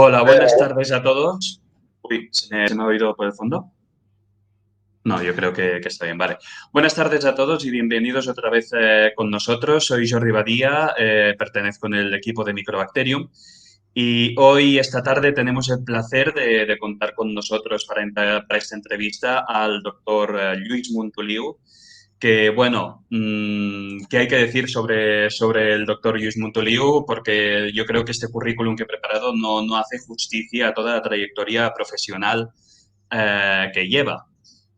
Hola, buenas tardes a todos. Uy, ¿se me ha oído por el fondo? No, yo creo que está bien, vale. Buenas tardes a todos y bienvenidos otra vez con nosotros. Soy Jordi Badía, pertenezco en el equipo de Microbacterium y hoy, esta tarde, tenemos el placer de contar con nosotros para esta entrevista al doctor Lluís Montoliu, que, bueno, ¿qué hay que decir sobre el doctor Lluís Montoliu? Porque yo creo que este currículum que he preparado no hace justicia a toda la trayectoria profesional que lleva.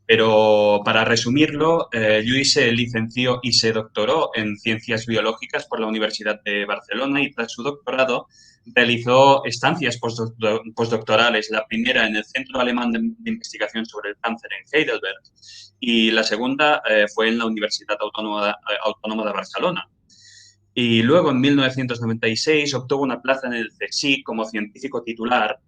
Pero para resumirlo, Lluís se licenció y se doctoró en Ciencias Biológicas por la Universidad de Barcelona y tras su doctorado realizó estancias postdoctorales, la primera en el Centro Alemán de Investigación sobre el Cáncer en Heidelberg y la segunda fue en la Universidad Autónoma de Barcelona. Y luego, en 1996, obtuvo una plaza en el CSIC como científico titular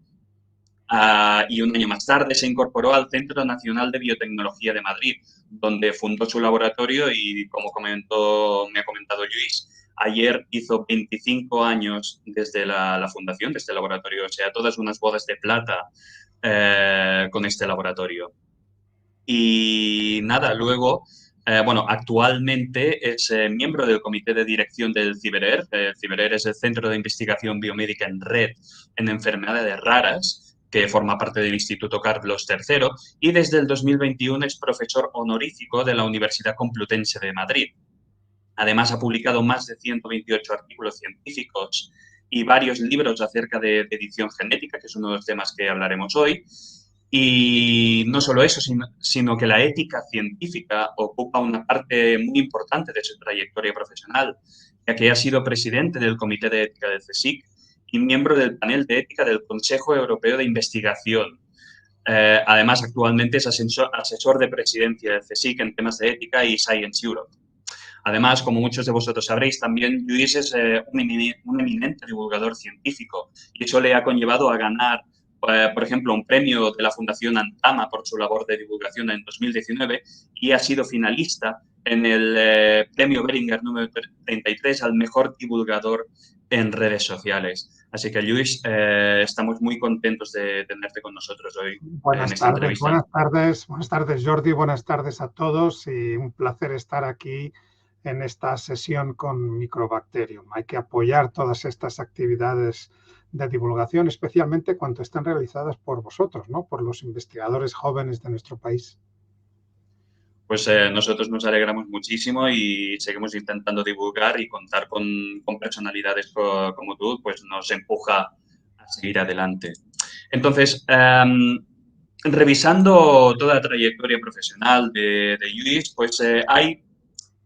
y un año más tarde se incorporó al Centro Nacional de Biotecnología de Madrid, donde fundó su laboratorio y, como me ha comentado Luis, ayer hizo 25 años desde la fundación de este laboratorio, o sea, todas unas bodas de plata con este laboratorio. Y nada, luego, bueno, actualmente es miembro del comité de dirección del CIBERER. CIBERER es el Centro de Investigación Biomédica en Red en Enfermedades Raras, que forma parte del Instituto Carlos III, y desde el 2021 es profesor honorífico de la Universidad Complutense de Madrid. Además, ha publicado más de 128 artículos científicos y varios libros acerca de edición genética, que es uno de los temas que hablaremos hoy. Y no solo eso, sino que la ética científica ocupa una parte muy importante de su trayectoria profesional, ya que ha sido presidente del Comité de Ética del CSIC y miembro del panel de ética del Consejo Europeo de Investigación. Además, actualmente es asesor de presidencia del CSIC en temas de ética y Science Europe. Además, como muchos de vosotros sabréis, también Lluís es un eminente divulgador científico y eso le ha conllevado a ganar, por ejemplo, un premio de la Fundación Antama por su labor de divulgación en 2019 y ha sido finalista en el premio Beringer número 33 al mejor divulgador en redes sociales. Así que, Lluís, estamos muy contentos de tenerte con nosotros hoy en esta entrevista. Buenas tardes, Jordi, buenas tardes a todos y un placer estar aquí en esta sesión con Microbacterium. Hay que apoyar todas estas actividades de divulgación, especialmente cuando están realizadas por vosotros, ¿no? Por los investigadores jóvenes de nuestro país. Pues nosotros nos alegramos muchísimo y seguimos intentando divulgar y contar con personalidades como tú, pues nos empuja a seguir adelante. Entonces, revisando toda la trayectoria profesional de Lluís, pues hay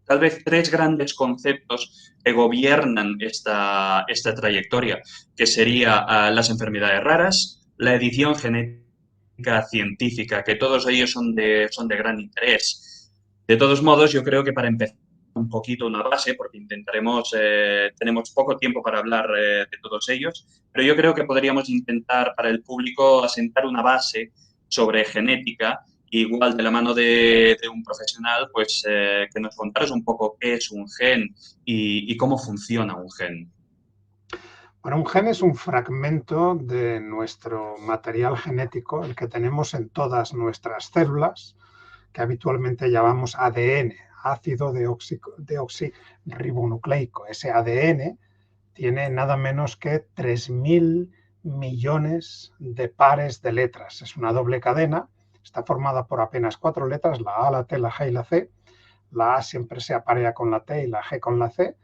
tal vez tres grandes conceptos que gobiernan esta trayectoria, que sería las enfermedades raras, la edición genética científica, que todos ellos son de gran interés. De todos modos, yo creo que para empezar un poquito una base, porque tenemos poco tiempo para hablar de todos ellos, pero yo creo que podríamos intentar para el público asentar una base sobre genética, igual de la mano de un profesional, pues que nos contaras un poco qué es un gen y cómo funciona un gen. Bueno, un gen es un fragmento de nuestro material genético, el que tenemos en todas nuestras células, que habitualmente llamamos ADN, ácido deoxirribonucleico. Ese ADN tiene nada menos que 3.000 millones de pares de letras. Es una doble cadena, está formada por apenas 4 letras, la A, la T, la G y la C. La A siempre se aparea con la T y la G con la C.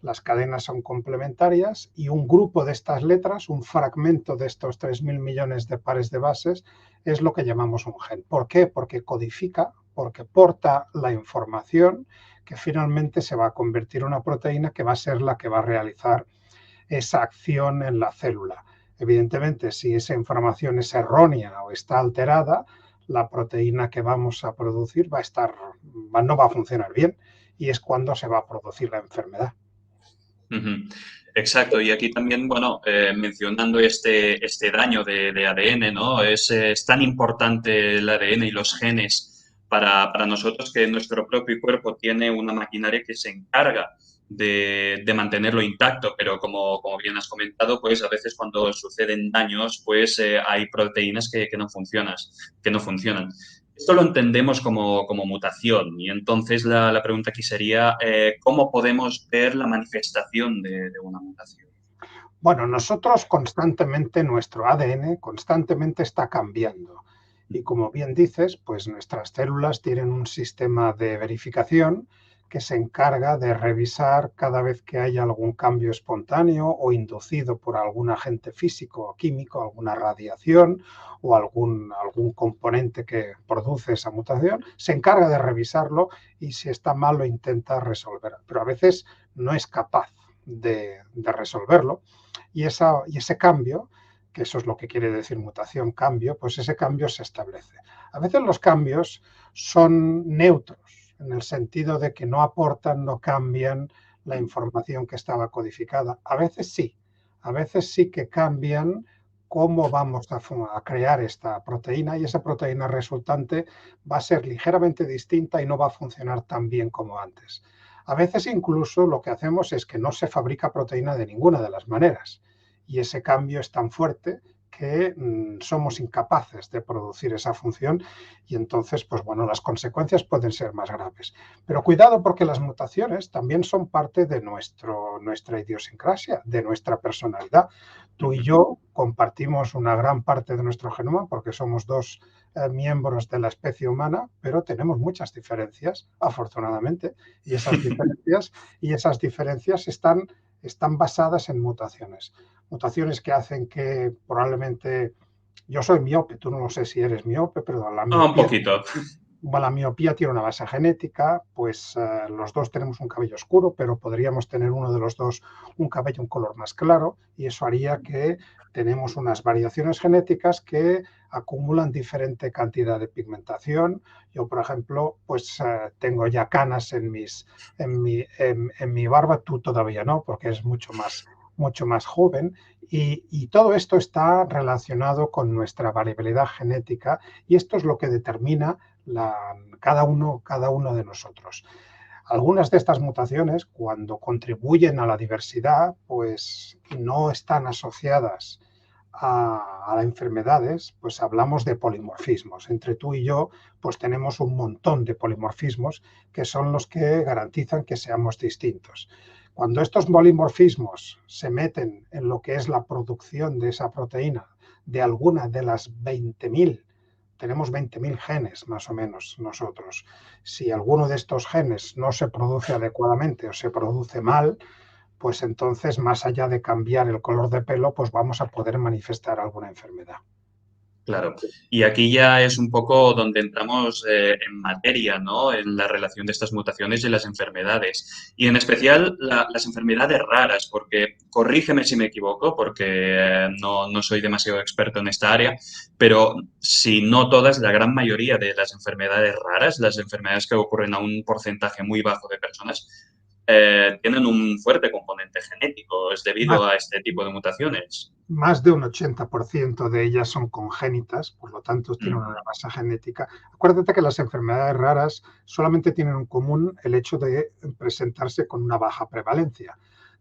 Las cadenas son complementarias y un grupo de estas letras, un fragmento de estos 3.000 millones de pares de bases, es lo que llamamos un gen. ¿Por qué? Porque codifica, porque porta la información que finalmente se va a convertir en una proteína que va a ser la que va a realizar esa acción en la célula. Evidentemente, si esa información es errónea o está alterada, la proteína que vamos a producir no va a funcionar bien y es cuando se va a producir la enfermedad. Uh-huh. Exacto, y aquí también, bueno, mencionando este daño de ADN, ¿no? Es tan importante el ADN y los genes para nosotros que nuestro propio cuerpo tiene una maquinaria que se encarga de mantenerlo intacto, pero como bien has comentado, pues a veces cuando suceden daños, pues hay proteínas que no que no funcionan. Esto lo entendemos como mutación y entonces la pregunta aquí sería, ¿cómo podemos ver la manifestación de una mutación? Bueno, nosotros constantemente, nuestro ADN constantemente está cambiando. Y como bien dices, pues nuestras células tienen un sistema de verificación que se encarga de revisar cada vez que haya algún cambio espontáneo o inducido por algún agente físico o químico, alguna radiación o algún componente que produce esa mutación, se encarga de revisarlo y si está mal lo intenta resolver. Pero a veces no es capaz de resolverlo y ese cambio, que eso es lo que quiere decir mutación, cambio, pues ese cambio se establece. A veces los cambios son neutros, en el sentido de que no aportan, no cambian la información que estaba codificada. A veces sí que cambian cómo vamos a crear esta proteína y esa proteína resultante va a ser ligeramente distinta y no va a funcionar tan bien como antes. A veces incluso lo que hacemos es que no se fabrica proteína de ninguna de las maneras y ese cambio es tan fuerte que somos incapaces de producir esa función y entonces, pues bueno, las consecuencias pueden ser más graves. Pero cuidado porque las mutaciones también son parte de nuestra idiosincrasia, de nuestra personalidad. Tú y yo compartimos una gran parte de nuestro genoma porque somos dos miembros de la especie humana, pero tenemos muchas diferencias, afortunadamente, y esas diferencias están basadas en mutaciones. Mutaciones que hacen que probablemente yo soy miope, tú no sé si eres miope, pero Ah, un poquito. la miopía tiene una base genética, pues los dos tenemos un cabello oscuro, pero podríamos tener uno de los dos un cabello un color más claro y eso haría que tenemos unas variaciones genéticas que acumulan diferente cantidad de pigmentación. Yo, por ejemplo, pues tengo ya canas en mi barba, tú todavía no, porque es mucho más joven y todo esto está relacionado con nuestra variabilidad genética y esto es lo que determina cada uno de nosotros. Algunas de estas mutaciones, cuando contribuyen a la diversidad, pues no están asociadas a enfermedades, pues hablamos de polimorfismos. Entre tú y yo, pues tenemos un montón de polimorfismos que son los que garantizan que seamos distintos. Cuando estos polimorfismos se meten en lo que es la producción de esa proteína, de alguna de las 20.000, tenemos 20.000 genes más o menos nosotros. Si alguno de estos genes no se produce adecuadamente o se produce mal, pues entonces, más allá de cambiar el color de pelo, pues vamos a poder manifestar alguna enfermedad. Claro, y aquí ya es un poco donde entramos en materia, ¿no? En la relación de estas mutaciones y las enfermedades. Y en especial las enfermedades raras, porque corrígeme si me equivoco, porque no soy demasiado experto en esta área, pero si no todas, la gran mayoría de las enfermedades raras, las enfermedades que ocurren a un porcentaje muy bajo de personas, tienen un fuerte componente genético, es debido Más, a este tipo de mutaciones. más de un 80% de ellas son congénitas, por lo tanto tienen una Ujú, base genética. Acuérdate que las enfermedades raras solamente tienen en común el hecho de presentarse con una baja prevalencia.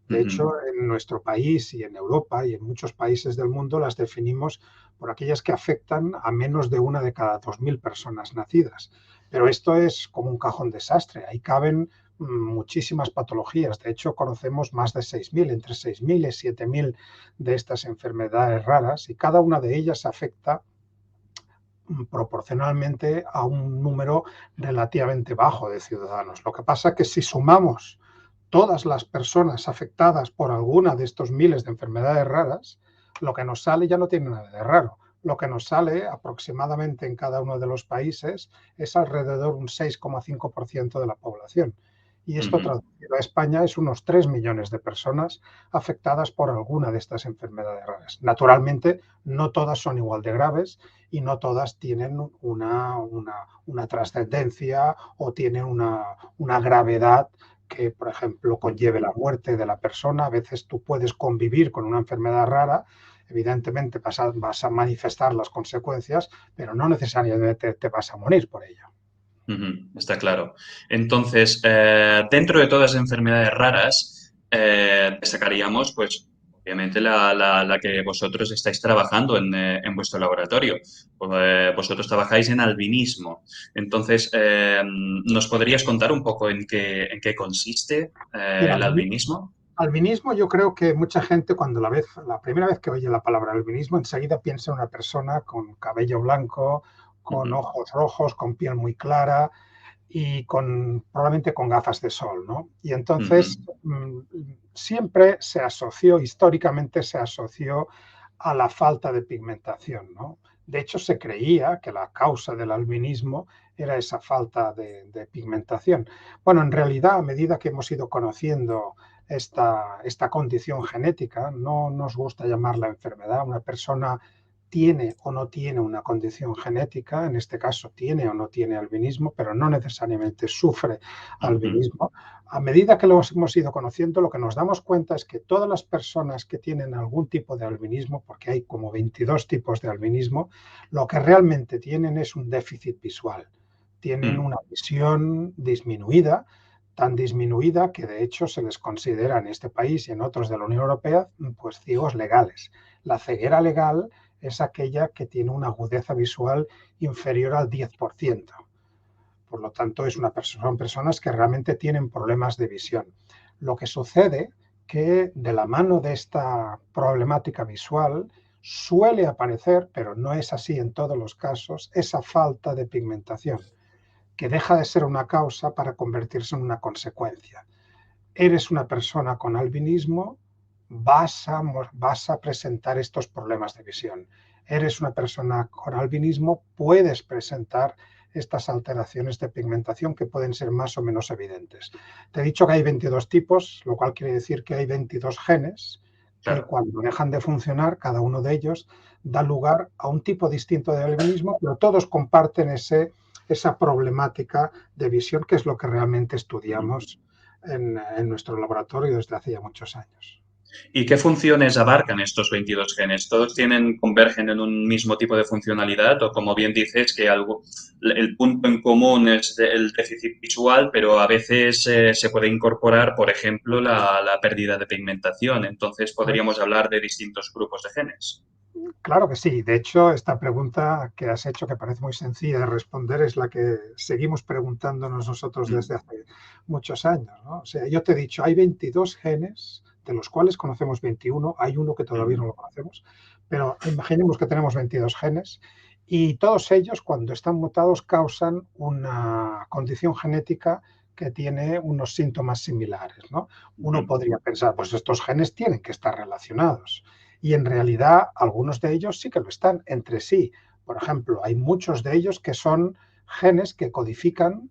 De ujú. hecho, en nuestro país y en Europa y en muchos países del mundo las definimos por aquellas que afectan a menos de una de cada 2.000 personas nacidas. Pero esto es como un cajón desastre. Ahí caben muchísimas patologías. De hecho, conocemos más de 6.000, entre 6.000 y 7.000 de estas enfermedades raras y cada una de ellas afecta proporcionalmente a un número relativamente bajo de ciudadanos. Lo que pasa es que si sumamos todas las personas afectadas por alguna de estos miles de enfermedades raras, lo que nos sale ya no tiene nada de raro. Lo que nos sale aproximadamente en cada uno de los países es alrededor de un 6,5% de la población. Y esto Ujú. traducido a España es unos 3 millones de personas afectadas por alguna de estas enfermedades raras. Naturalmente, no todas son igual de graves y no todas tienen una trascendencia o tienen una gravedad que, por ejemplo, conlleve la muerte de la persona. A veces tú puedes convivir con una enfermedad rara, evidentemente vas a manifestar las consecuencias, pero no necesariamente te vas a morir por ello. Está claro. Entonces, dentro de todas las enfermedades raras, destacaríamos, pues, obviamente, la que vosotros estáis trabajando en vuestro laboratorio. Vosotros trabajáis en albinismo. Entonces, ¿nos podrías contar un poco en qué consiste Mira, el albinismo? albinismo, yo creo que mucha gente cuando la primera vez que oye la palabra albinismo, enseguida piensa en una persona con cabello blanco, con Ujú, ojos rojos, con piel muy clara y probablemente con gafas de sol, ¿no? Y entonces ujú, siempre se asoció, históricamente se asoció a la falta de pigmentación, ¿no? De hecho, se creía que la causa del albinismo era esa falta de pigmentación. Bueno, en realidad, a medida que hemos ido conociendo esta condición genética, no nos gusta llamarla enfermedad, una persona tiene o no tiene una condición genética, en este caso tiene o no tiene albinismo, pero no necesariamente sufre ujú, albinismo. A medida que lo hemos ido conociendo, lo que nos damos cuenta es que todas las personas que tienen algún tipo de albinismo, porque hay como 22 tipos de albinismo, lo que realmente tienen es un déficit visual. Tienen mm, una visión disminuida, tan disminuida que de hecho se les considera en este país y en otros de la Unión Europea pues ciegos legales. La ceguera legal es aquella que tiene una agudeza visual inferior al 10%. Por lo tanto, son personas que realmente tienen problemas de visión. Lo que sucede que de la mano de esta problemática visual suele aparecer, pero no es así en todos los casos, esa falta de pigmentación, que deja de ser una causa para convertirse en una consecuencia. Eres una persona con albinismo, vas a presentar estos problemas de visión. Eres una persona con albinismo, puedes presentar estas alteraciones de pigmentación que pueden ser más o menos evidentes. Te he dicho que hay 22 tipos, lo cual quiere decir que hay 22 genes que claro. cuando dejan de funcionar, cada uno de ellos da lugar a un tipo distinto de albinismo, pero todos comparten esa problemática de visión, que es lo que realmente Ujú. estudiamos en nuestro laboratorio desde hace ya muchos años. ¿Y qué funciones abarcan estos 22 genes? ¿Todos convergen en un mismo tipo de funcionalidad? O como bien dices, que el punto en común es el déficit visual, pero a veces se puede incorporar, por ejemplo, la pérdida de pigmentación. Entonces, podríamos Pues hablar de distintos grupos de genes. claro que sí. De hecho, esta pregunta que has hecho, que parece muy sencilla de responder, es la que seguimos preguntándonos nosotros Mm, desde hace muchos años, ¿no? O sea, yo te he dicho, hay 22 genes, de los cuales conocemos 21, hay uno que todavía ujú, no lo conocemos, pero imaginemos que tenemos 22 genes y todos ellos, cuando están mutados, causan una condición genética que tiene unos síntomas similares, ¿no? Uno ujú, podría pensar, pues estos genes tienen que estar relacionados. Y en realidad algunos de ellos sí que lo están entre sí. Por ejemplo, hay muchos de ellos que son genes que codifican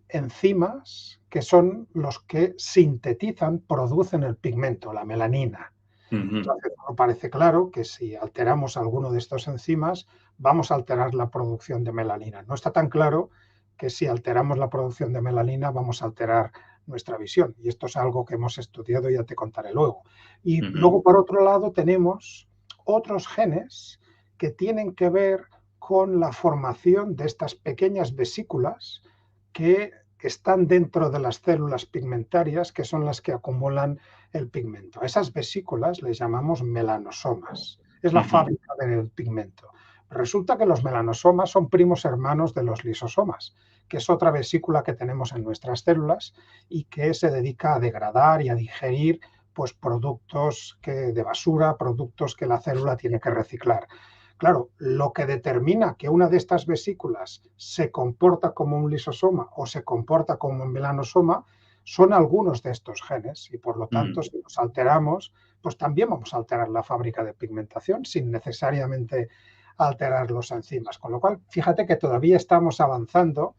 enzimas que son los que sintetizan, producen el pigmento, la melanina. ujú, Entonces, no parece claro que si alteramos alguno de estos enzimas, vamos a alterar la producción de melanina. No está tan claro que si alteramos la producción de melanina, vamos a alterar nuestra visión. Y esto es algo que hemos estudiado y ya te contaré luego. Y ujú, luego, por otro lado, tenemos otros genes que tienen que ver con la formación de estas pequeñas vesículas que están dentro de las células pigmentarias, que son las que acumulan el pigmento. A esas vesículas les llamamos melanosomas. Es la ujú, fábrica del pigmento. Resulta que los melanosomas son primos hermanos de los lisosomas, que es otra vesícula que tenemos en nuestras células y que se dedica a degradar y a digerir pues, productos de basura, productos que la célula tiene que reciclar. Claro, lo que determina que una de estas vesículas se comporta como un lisosoma o se comporta como un melanosoma son algunos de estos genes y por lo tanto mm. si los alteramos, pues también vamos a alterar la fábrica de pigmentación sin necesariamente alterar los enzimas. Con lo cual, fíjate que todavía estamos avanzando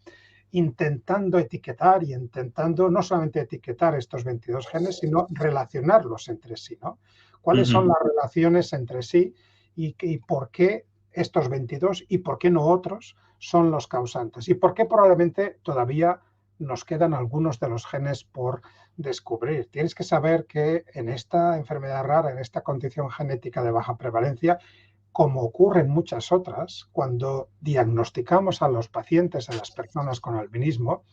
intentando etiquetar y intentando no solamente etiquetar estos 22 genes, sino relacionarlos entre sí, ¿no? ¿Cuáles son Ujú. las relaciones entre sí y por qué estos 22 y por qué no otros son los causantes? Y por qué probablemente todavía nos quedan algunos de los genes por descubrir. Tienes que saber que en esta enfermedad rara, en esta condición genética de baja prevalencia, como ocurre en muchas otras, cuando diagnosticamos a los pacientes, a las personas con albinismo,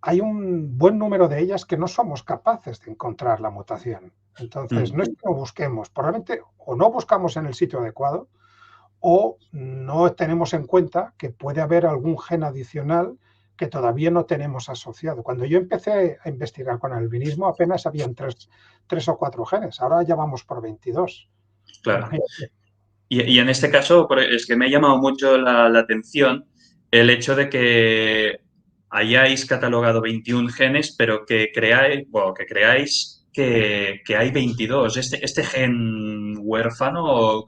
hay un buen número de ellas que no somos capaces de encontrar la mutación. Entonces, no es que no busquemos, probablemente o no buscamos en el sitio adecuado o no tenemos en cuenta que puede haber algún gen adicional que todavía no tenemos asociado. Cuando yo empecé a investigar con albinismo apenas habían tres o cuatro genes, ahora ya vamos por 22. Claro. Imagínate. Y en este caso es que me ha llamado mucho la atención el hecho de que hayáis catalogado 21 genes, pero que creáis, bueno, que creáis que hay 22. Este gen huérfano,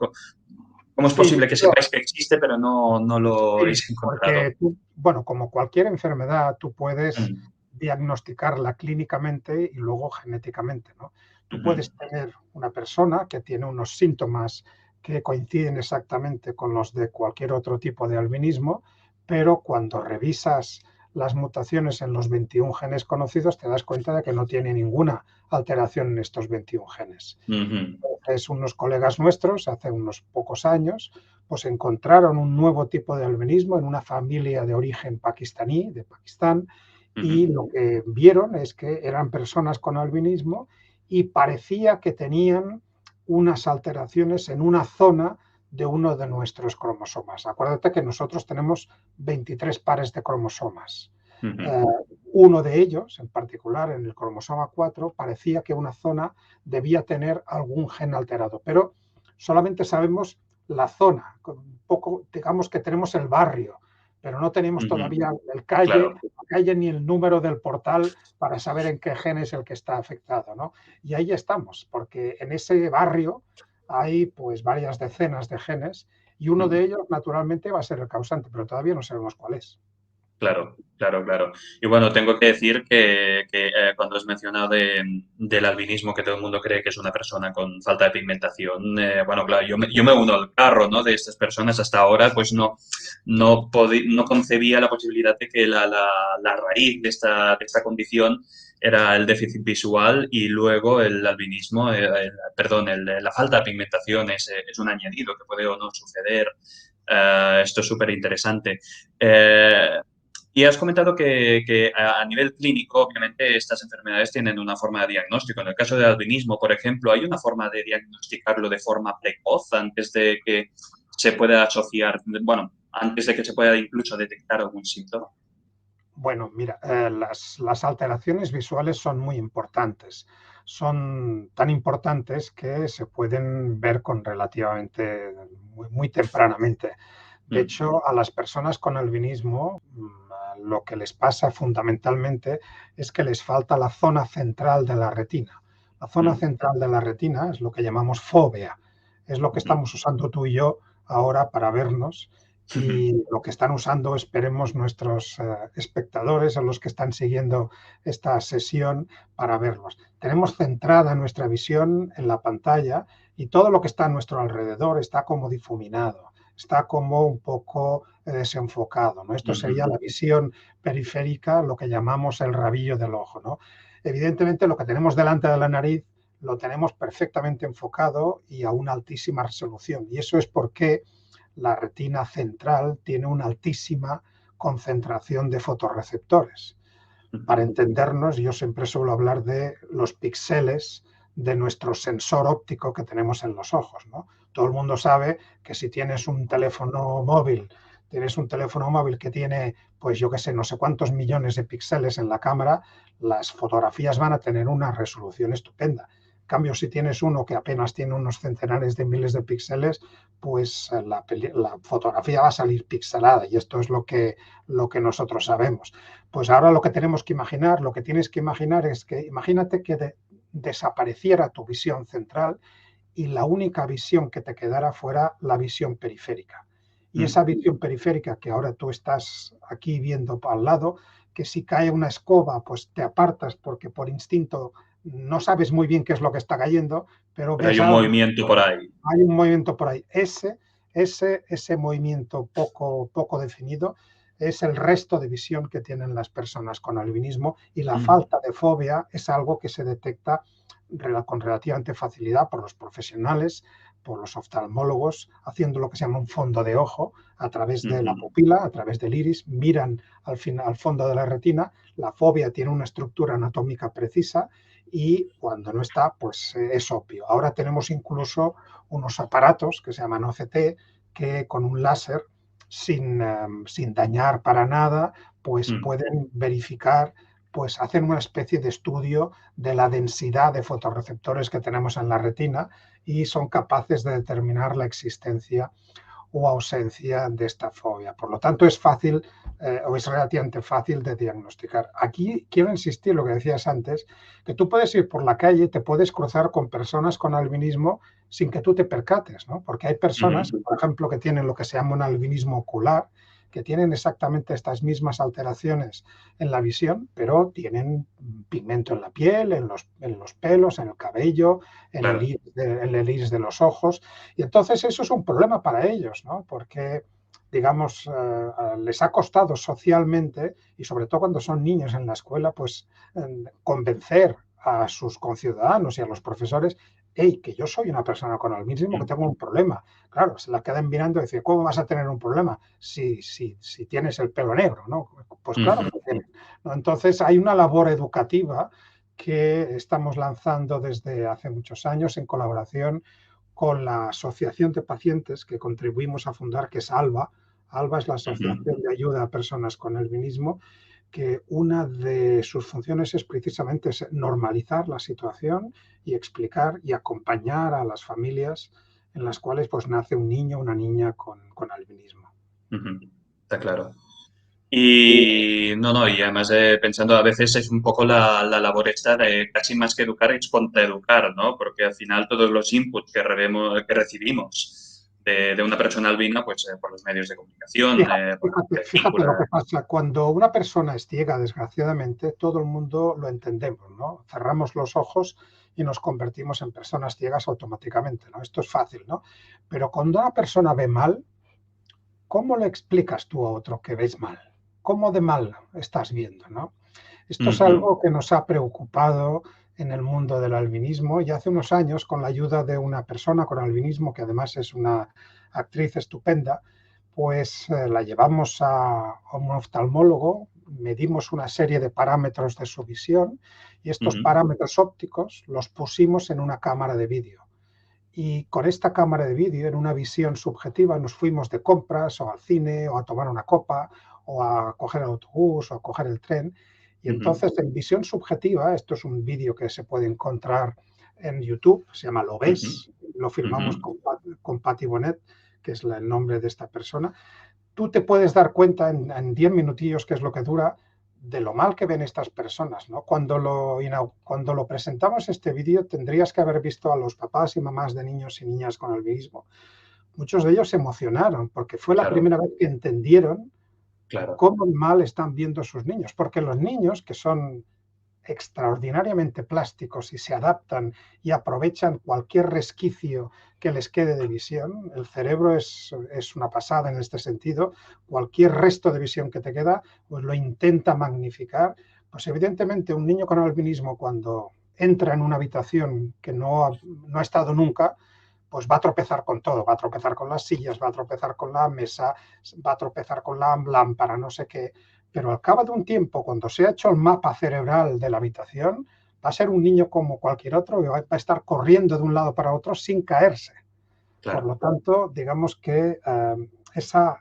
¿cómo es Sí, posible que sepáis que existe, pero no lo sí, habéis encontrado? porque tú, bueno, como cualquier enfermedad, tú puedes Mm, diagnosticarla clínicamente y luego genéticamente, ¿no? Tú ujú, puedes tener una persona que tiene unos síntomas que coinciden exactamente con los de cualquier otro tipo de albinismo, pero cuando revisas las mutaciones en los 21 genes conocidos, te das cuenta de que no tiene ninguna alteración en estos 21 genes. ujú, Entonces, unos colegas nuestros, hace unos pocos años, pues encontraron un nuevo tipo de albinismo en una familia de origen pakistaní, de Pakistán, y ujú, lo que vieron es que eran personas con albinismo y parecía que tenían unas alteraciones en una zona de uno de nuestros cromosomas. Acuérdate que nosotros tenemos 23 pares de cromosomas. ujú. Eh, Uno de ellos, en particular en el cromosoma 4, parecía que una zona debía tener algún gen alterado, pero solamente sabemos la zona, un poco, digamos que tenemos el barrio, pero no tenemos Ujú. todavía el Claro, la calle ni el número del portal para saber en qué gen es el que está afectado, ¿no? Y ahí estamos, porque en ese barrio hay pues varias decenas de genes y uno de ujú. ellos naturalmente va a ser el causante, pero todavía no sabemos cuál es. Claro, claro, claro. Y bueno, tengo que decir que cuando has mencionado del albinismo, que todo el mundo cree que es una persona con falta de pigmentación, bueno, claro, yo me uno al carro, ¿no? De estas personas. Hasta ahora, pues no concebía la posibilidad de que la raíz de esta condición era el déficit visual y luego el albinismo, perdón, la falta de pigmentación es un añadido que puede o no suceder. Esto es súper interesante. Y has comentado que a nivel clínico, obviamente, estas enfermedades tienen una forma de diagnóstico. En el caso del albinismo, por ejemplo, ¿hay una forma de diagnosticarlo de forma precoz antes de que se pueda asociar, bueno, antes de que se pueda incluso detectar algún síntoma? Bueno, mira, las alteraciones visuales son muy importantes. Son tan importantes que se pueden ver con relativamente muy tempranamente. De Mm, hecho, a las personas con albinismo, lo que les pasa fundamentalmente es que les falta la zona central de la retina. La zona mm, central de la retina es lo que llamamos fóvea. Es lo que ujú, estamos usando tú y yo ahora para vernos ujú, y lo que están usando, esperemos, nuestros espectadores o los que están siguiendo esta sesión para verlos. Tenemos centrada nuestra visión en la pantalla y todo lo que está a nuestro alrededor está como difuminado, está como un poco desenfocado, ¿no? Esto ujú, sería la visión periférica, lo que llamamos el rabillo del ojo, ¿no? Evidentemente, lo que tenemos delante de la nariz lo tenemos perfectamente enfocado y a una altísima resolución. Y eso es porque la retina central tiene una altísima concentración de fotorreceptores. ujú. Para entendernos, yo siempre suelo hablar de los píxeles de nuestro sensor óptico que tenemos en los ojos, ¿no? Todo el mundo sabe que si tienes un teléfono móvil que tiene, pues yo qué sé, no sé cuántos millones de píxeles en la cámara, las fotografías van a tener una resolución estupenda. En cambio, si tienes uno que apenas tiene unos centenares de miles de píxeles, pues la fotografía va a salir pixelada y esto es lo que nosotros sabemos. Pues ahora lo que tenemos que imaginar, lo que tienes que imaginar es que imagínate que desapareciera tu visión central y la única visión que te quedara fuera la visión periférica. Y esa Mm. visión periférica que ahora tú estás aquí viendo al lado, que si cae una escoba, pues te apartas porque por instinto no sabes muy bien qué es lo que está cayendo, pero Pero hay ves un algo, movimiento por ahí. hay un movimiento por ahí. Ese movimiento poco definido es el resto de visión que tienen las personas con albinismo y la Mm, falta de fobia es algo que se detecta con relativamente facilidad por los profesionales por los oftalmólogos haciendo lo que se llama un fondo de ojo a través de la pupila, a través del iris, miran al fondo de la retina. La fovea tiene una estructura anatómica precisa y cuando no está, pues es obvio. Ahora tenemos incluso unos aparatos que se llaman OCT que con un láser, sin dañar para nada, pues pueden verificar, pues hacen una especie de estudio de la densidad de fotorreceptores que tenemos en la retina y son capaces de determinar la existencia o ausencia de esta fobia. Por lo tanto, es fácil o es relativamente fácil de diagnosticar. Aquí quiero insistir lo que decías antes, que tú puedes ir por la calle, te puedes cruzar con personas con albinismo sin que tú te percates, ¿no? Porque hay personas, por ejemplo, que tienen lo que se llama un albinismo ocular, que tienen exactamente estas mismas alteraciones en la visión, pero tienen pigmento en la piel, en los pelos, en el cabello, en el iris de los ojos. Y entonces eso es un problema para ellos, ¿no? Porque, digamos, les ha costado socialmente, y sobre todo cuando son niños en la escuela, pues convencer a sus conciudadanos y a los profesores, hey, que yo soy una persona con albinismo, que tengo un problema. Claro, se la quedan mirando y dicen, ¿cómo vas a tener un problema si tienes el pelo negro? ¿No? Pues claro que lo tienes, ¿no? Entonces hay una labor educativa que estamos lanzando desde hace muchos años en colaboración con la Asociación de Pacientes que contribuimos a fundar, que es ALBA. ALBA es la Asociación de Ayuda a Personas con Albinismo, que una de sus funciones es precisamente normalizar la situación y explicar y acompañar a las familias en las cuales pues nace un niño o una niña con albinismo. Está claro. Y no, y además pensando a veces es un poco la labor esta de casi más que educar es contraeducar, ¿no? Porque al final todos los inputs que recibimos de una persona albina, pues por los medios de comunicación, por Fíjate lo que películas. pasa. Cuando una persona es ciega, desgraciadamente, todo el mundo lo entendemos, ¿no? Cerramos los ojos y nos convertimos en personas ciegas automáticamente, ¿no? Esto es fácil, ¿no? Pero cuando una persona ve mal, ¿cómo le explicas tú a otro que ves mal? ¿Cómo de mal estás viendo, no? Esto es algo que nos ha preocupado en el mundo del albinismo y hace unos años, con la ayuda de una persona con albinismo, que además es una actriz estupenda, pues la llevamos a un oftalmólogo, medimos una serie de parámetros de su visión y estos parámetros ópticos los pusimos en una cámara de vídeo. Y con esta cámara de vídeo, en una visión subjetiva, nos fuimos de compras o al cine o a tomar una copa o a coger el autobús o a coger el tren. Y entonces en visión subjetiva, esto es un vídeo que se puede encontrar en YouTube, se llama Lo Ves, lo firmamos con Patti Bonet, que es el nombre de esta persona. Tú te puedes dar cuenta en 10 minutillos, que es lo que dura, de lo mal que ven estas personas, ¿no? Cuando lo presentamos este vídeo, tendrías que haber visto a los papás y mamás de niños y niñas con albinismo. Muchos de ellos se emocionaron porque fue la primera vez que entendieron cómo mal están viendo sus niños. Porque los niños, que son extraordinariamente plásticos y se adaptan y aprovechan cualquier resquicio que les quede de visión. El cerebro es una pasada en este sentido. Cualquier resto de visión que te queda, pues lo intenta magnificar. Pues evidentemente un niño con albinismo, cuando entra en una habitación que no ha estado nunca, pues va a tropezar con todo, va a tropezar con las sillas, va a tropezar con la mesa, va a tropezar con la lámpara, no sé qué. Pero al cabo de un tiempo, cuando se ha hecho el mapa cerebral de la habitación, va a ser un niño como cualquier otro y va a estar corriendo de un lado para otro sin caerse. Por lo tanto, digamos que esa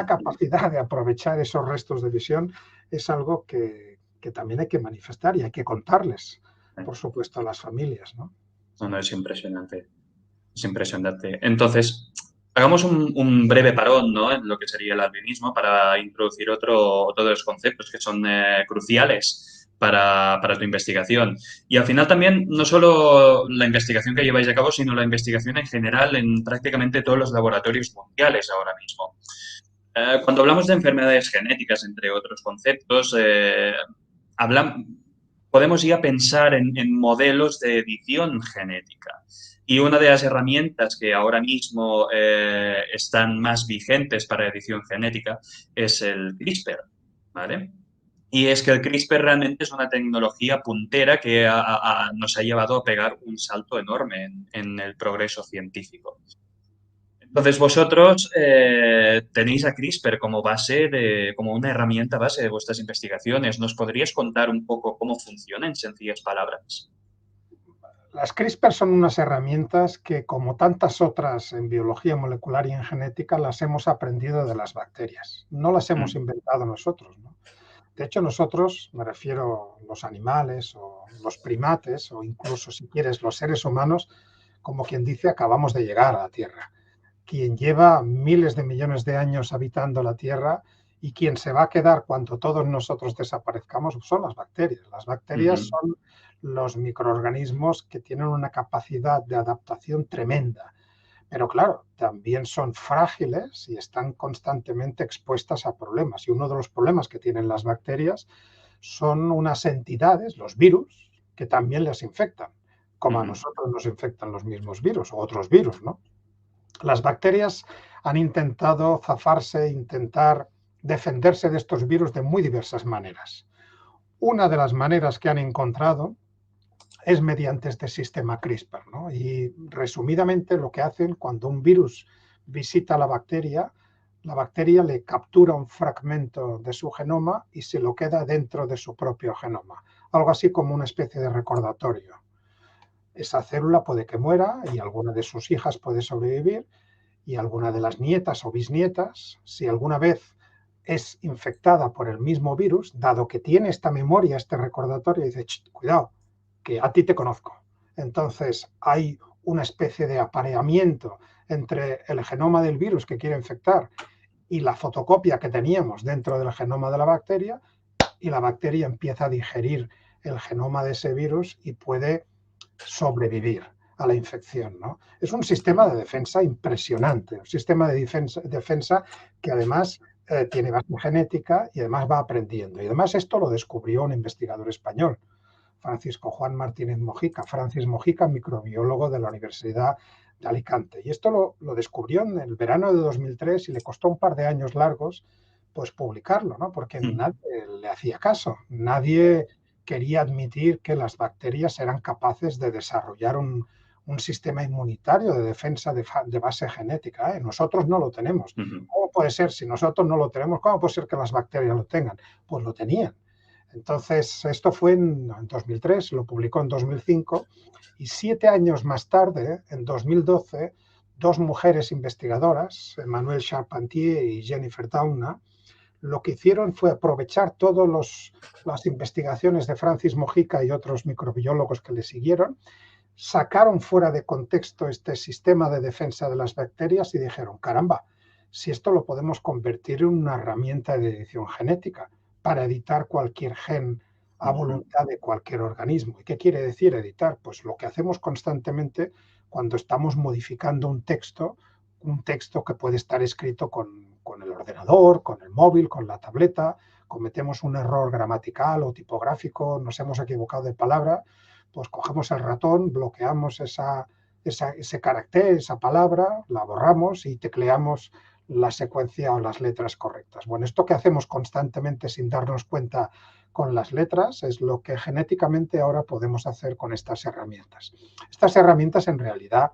capacidad de aprovechar esos restos de visión es algo que también hay que manifestar y hay que contarles, por supuesto, a las familias, ¿no? No, es impresionante. Es impresionante. Entonces, hagamos un breve parón, ¿no? En lo que sería el albinismo para introducir otro de los conceptos que son cruciales para tu investigación. Y al final también, no solo la investigación que lleváis a cabo, sino la investigación en general en prácticamente todos los laboratorios mundiales ahora mismo. Cuando hablamos de enfermedades genéticas, entre otros conceptos, podemos ya pensar en modelos de edición genética. Y una de las herramientas que ahora mismo están más vigentes para edición genética es el CRISPR, ¿vale? Y es que el CRISPR realmente es una tecnología puntera que nos ha llevado a pegar un salto enorme en el progreso científico. Entonces, vosotros tenéis a CRISPR como base como una herramienta base de vuestras investigaciones. ¿Nos podrías contar un poco cómo funciona en sencillas palabras? Las CRISPR son unas herramientas que, como tantas otras en biología molecular y en genética, las hemos aprendido de las bacterias. No las hemos Mm, inventado nosotros, ¿no? De hecho, nosotros, me refiero a los animales o los primates o incluso, si quieres, los seres humanos, como quien dice, acabamos de llegar a la Tierra. Quien lleva miles de millones de años habitando la Tierra y quien se va a quedar cuando todos nosotros desaparezcamos son las bacterias. Las bacterias ujú, son los microorganismos que tienen una capacidad de adaptación tremenda. Pero claro, también son frágiles y están constantemente expuestas a problemas. Y uno de los problemas que tienen las bacterias son unas entidades, los virus, que también les infectan, como a ujú, nosotros nos infectan los mismos virus o otros virus, ¿no? Las bacterias han intentado zafarse, intentar defenderse de estos virus de muy diversas maneras. Una de las maneras que han encontrado es mediante este sistema CRISPR, ¿no? Y resumidamente lo que hacen cuando un virus visita la bacteria le captura un fragmento de su genoma y se lo queda dentro de su propio genoma. Algo así como una especie de recordatorio. Esa célula puede que muera y alguna de sus hijas puede sobrevivir, y alguna de las nietas o bisnietas, si alguna vez es infectada por el mismo virus, dado que tiene esta memoria, este recordatorio, dice, cuidado, que a ti te conozco. Entonces hay una especie de apareamiento entre el genoma del virus que quiere infectar y la fotocopia que teníamos dentro del genoma de la bacteria, y la bacteria empieza a digerir el genoma de ese virus y puede sobrevivir a la infección, ¿no? Es un sistema de defensa impresionante, un sistema de defensa que además tiene base genética y además va aprendiendo. Y además esto lo descubrió un investigador español, Francisco Juan Martínez Mojica, Francis Mojica, microbiólogo de la Universidad de Alicante. Y esto lo descubrió en el verano de 2003 y le costó un par de años largos pues publicarlo, ¿no? Porque ujú, nadie le hacía caso, nadie quería admitir que las bacterias eran capaces de desarrollar un sistema inmunitario de defensa de base genética. ¿Eh? Nosotros no lo tenemos. ujú. ¿Cómo puede ser? Si nosotros no lo tenemos, ¿cómo puede ser que las bacterias lo tengan? Pues lo tenían. Entonces, esto fue en 2003, lo publicó en 2005 y 7 años más tarde, en 2012, dos mujeres investigadoras, Emmanuelle Charpentier y Jennifer Doudna, lo que hicieron fue aprovechar todas las investigaciones de Francis Mojica y otros microbiólogos que le siguieron, sacaron fuera de contexto este sistema de defensa de las bacterias y dijeron, caramba, si esto lo podemos convertir en una herramienta de edición genética para editar cualquier gen a Ujú, voluntad de cualquier organismo. ¿Y qué quiere decir editar? Pues lo que hacemos constantemente cuando estamos modificando un texto que puede estar escrito con el ordenador, con el móvil, con la tableta, cometemos un error gramatical o tipográfico, nos hemos equivocado de palabra, pues cogemos el ratón, bloqueamos ese carácter, esa palabra, la borramos y tecleamos la secuencia o las letras correctas. Bueno, esto que hacemos constantemente sin darnos cuenta con las letras es lo que genéticamente ahora podemos hacer con estas herramientas. Estas herramientas en realidad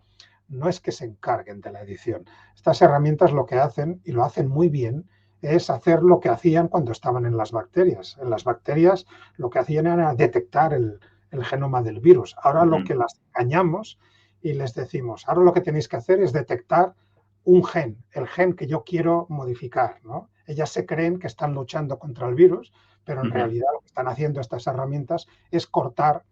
no es que se encarguen de la edición. Estas herramientas lo que hacen, y lo hacen muy bien, es hacer lo que hacían cuando estaban en las bacterias. En las bacterias lo que hacían era detectar el genoma del virus. Ahora lo ujú, que las engañamos y les decimos, ahora lo que tenéis que hacer es detectar un gen, el gen que yo quiero modificar, ¿no? Ellas se creen que están luchando contra el virus, pero en ujú. realidad lo que están haciendo estas herramientas es cortar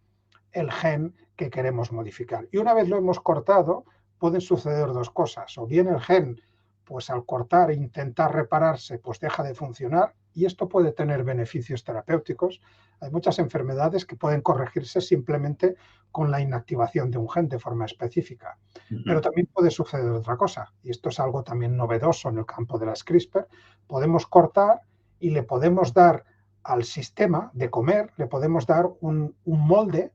el gen que queremos modificar. Y una vez lo hemos cortado, pueden suceder dos cosas. O bien el gen, pues al cortar e intentar repararse, pues deja de funcionar y esto puede tener beneficios terapéuticos. Hay muchas enfermedades que pueden corregirse simplemente con la inactivación de un gen de forma específica. Pero Ujú, también puede suceder otra cosa, y esto es algo también novedoso en el campo de las CRISPR. Podemos cortar y le podemos dar al sistema de comer, le podemos dar un molde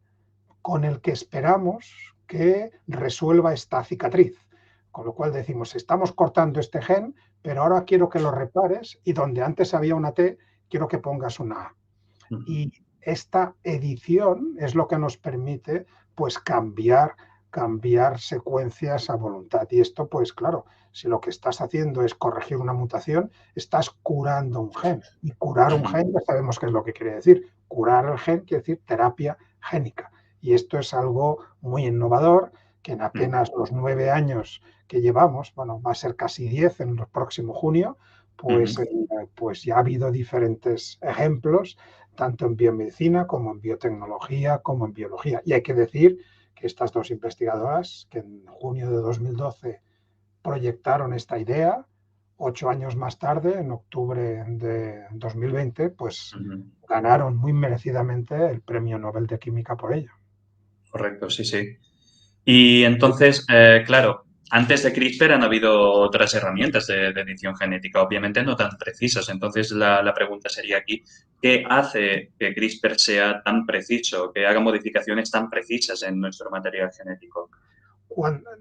con el que esperamos que resuelva esta cicatriz. Con lo cual decimos, estamos cortando este gen, pero ahora quiero que lo repares y donde antes había una T, quiero que pongas una A. Ujú, Y esta edición es lo que nos permite pues cambiar secuencias a voluntad. Y esto, pues claro, si lo que estás haciendo es corregir una mutación, estás curando un gen. Y curar un ujú, gen, ya sabemos qué es lo que quiere decir. Curar el gen quiere decir terapia génica. Y esto es algo muy innovador, que en ujú, apenas los 9 años que llevamos, bueno, va a ser casi 10 en el próximo junio, ujú. pues ya ha habido diferentes ejemplos, tanto en biomedicina como en biotecnología, como en biología. Y hay que decir que estas dos investigadoras, que en junio de 2012 proyectaron esta idea, 8 años más tarde, en octubre de 2020, pues Ujú. ganaron muy merecidamente el Premio Nobel de Química por ello. Correcto, sí, sí. Y entonces, claro, antes de CRISPR han habido otras herramientas de edición genética, obviamente no tan precisas. Entonces, la pregunta sería aquí, ¿qué hace que CRISPR sea tan preciso, que haga modificaciones tan precisas en nuestro material genético?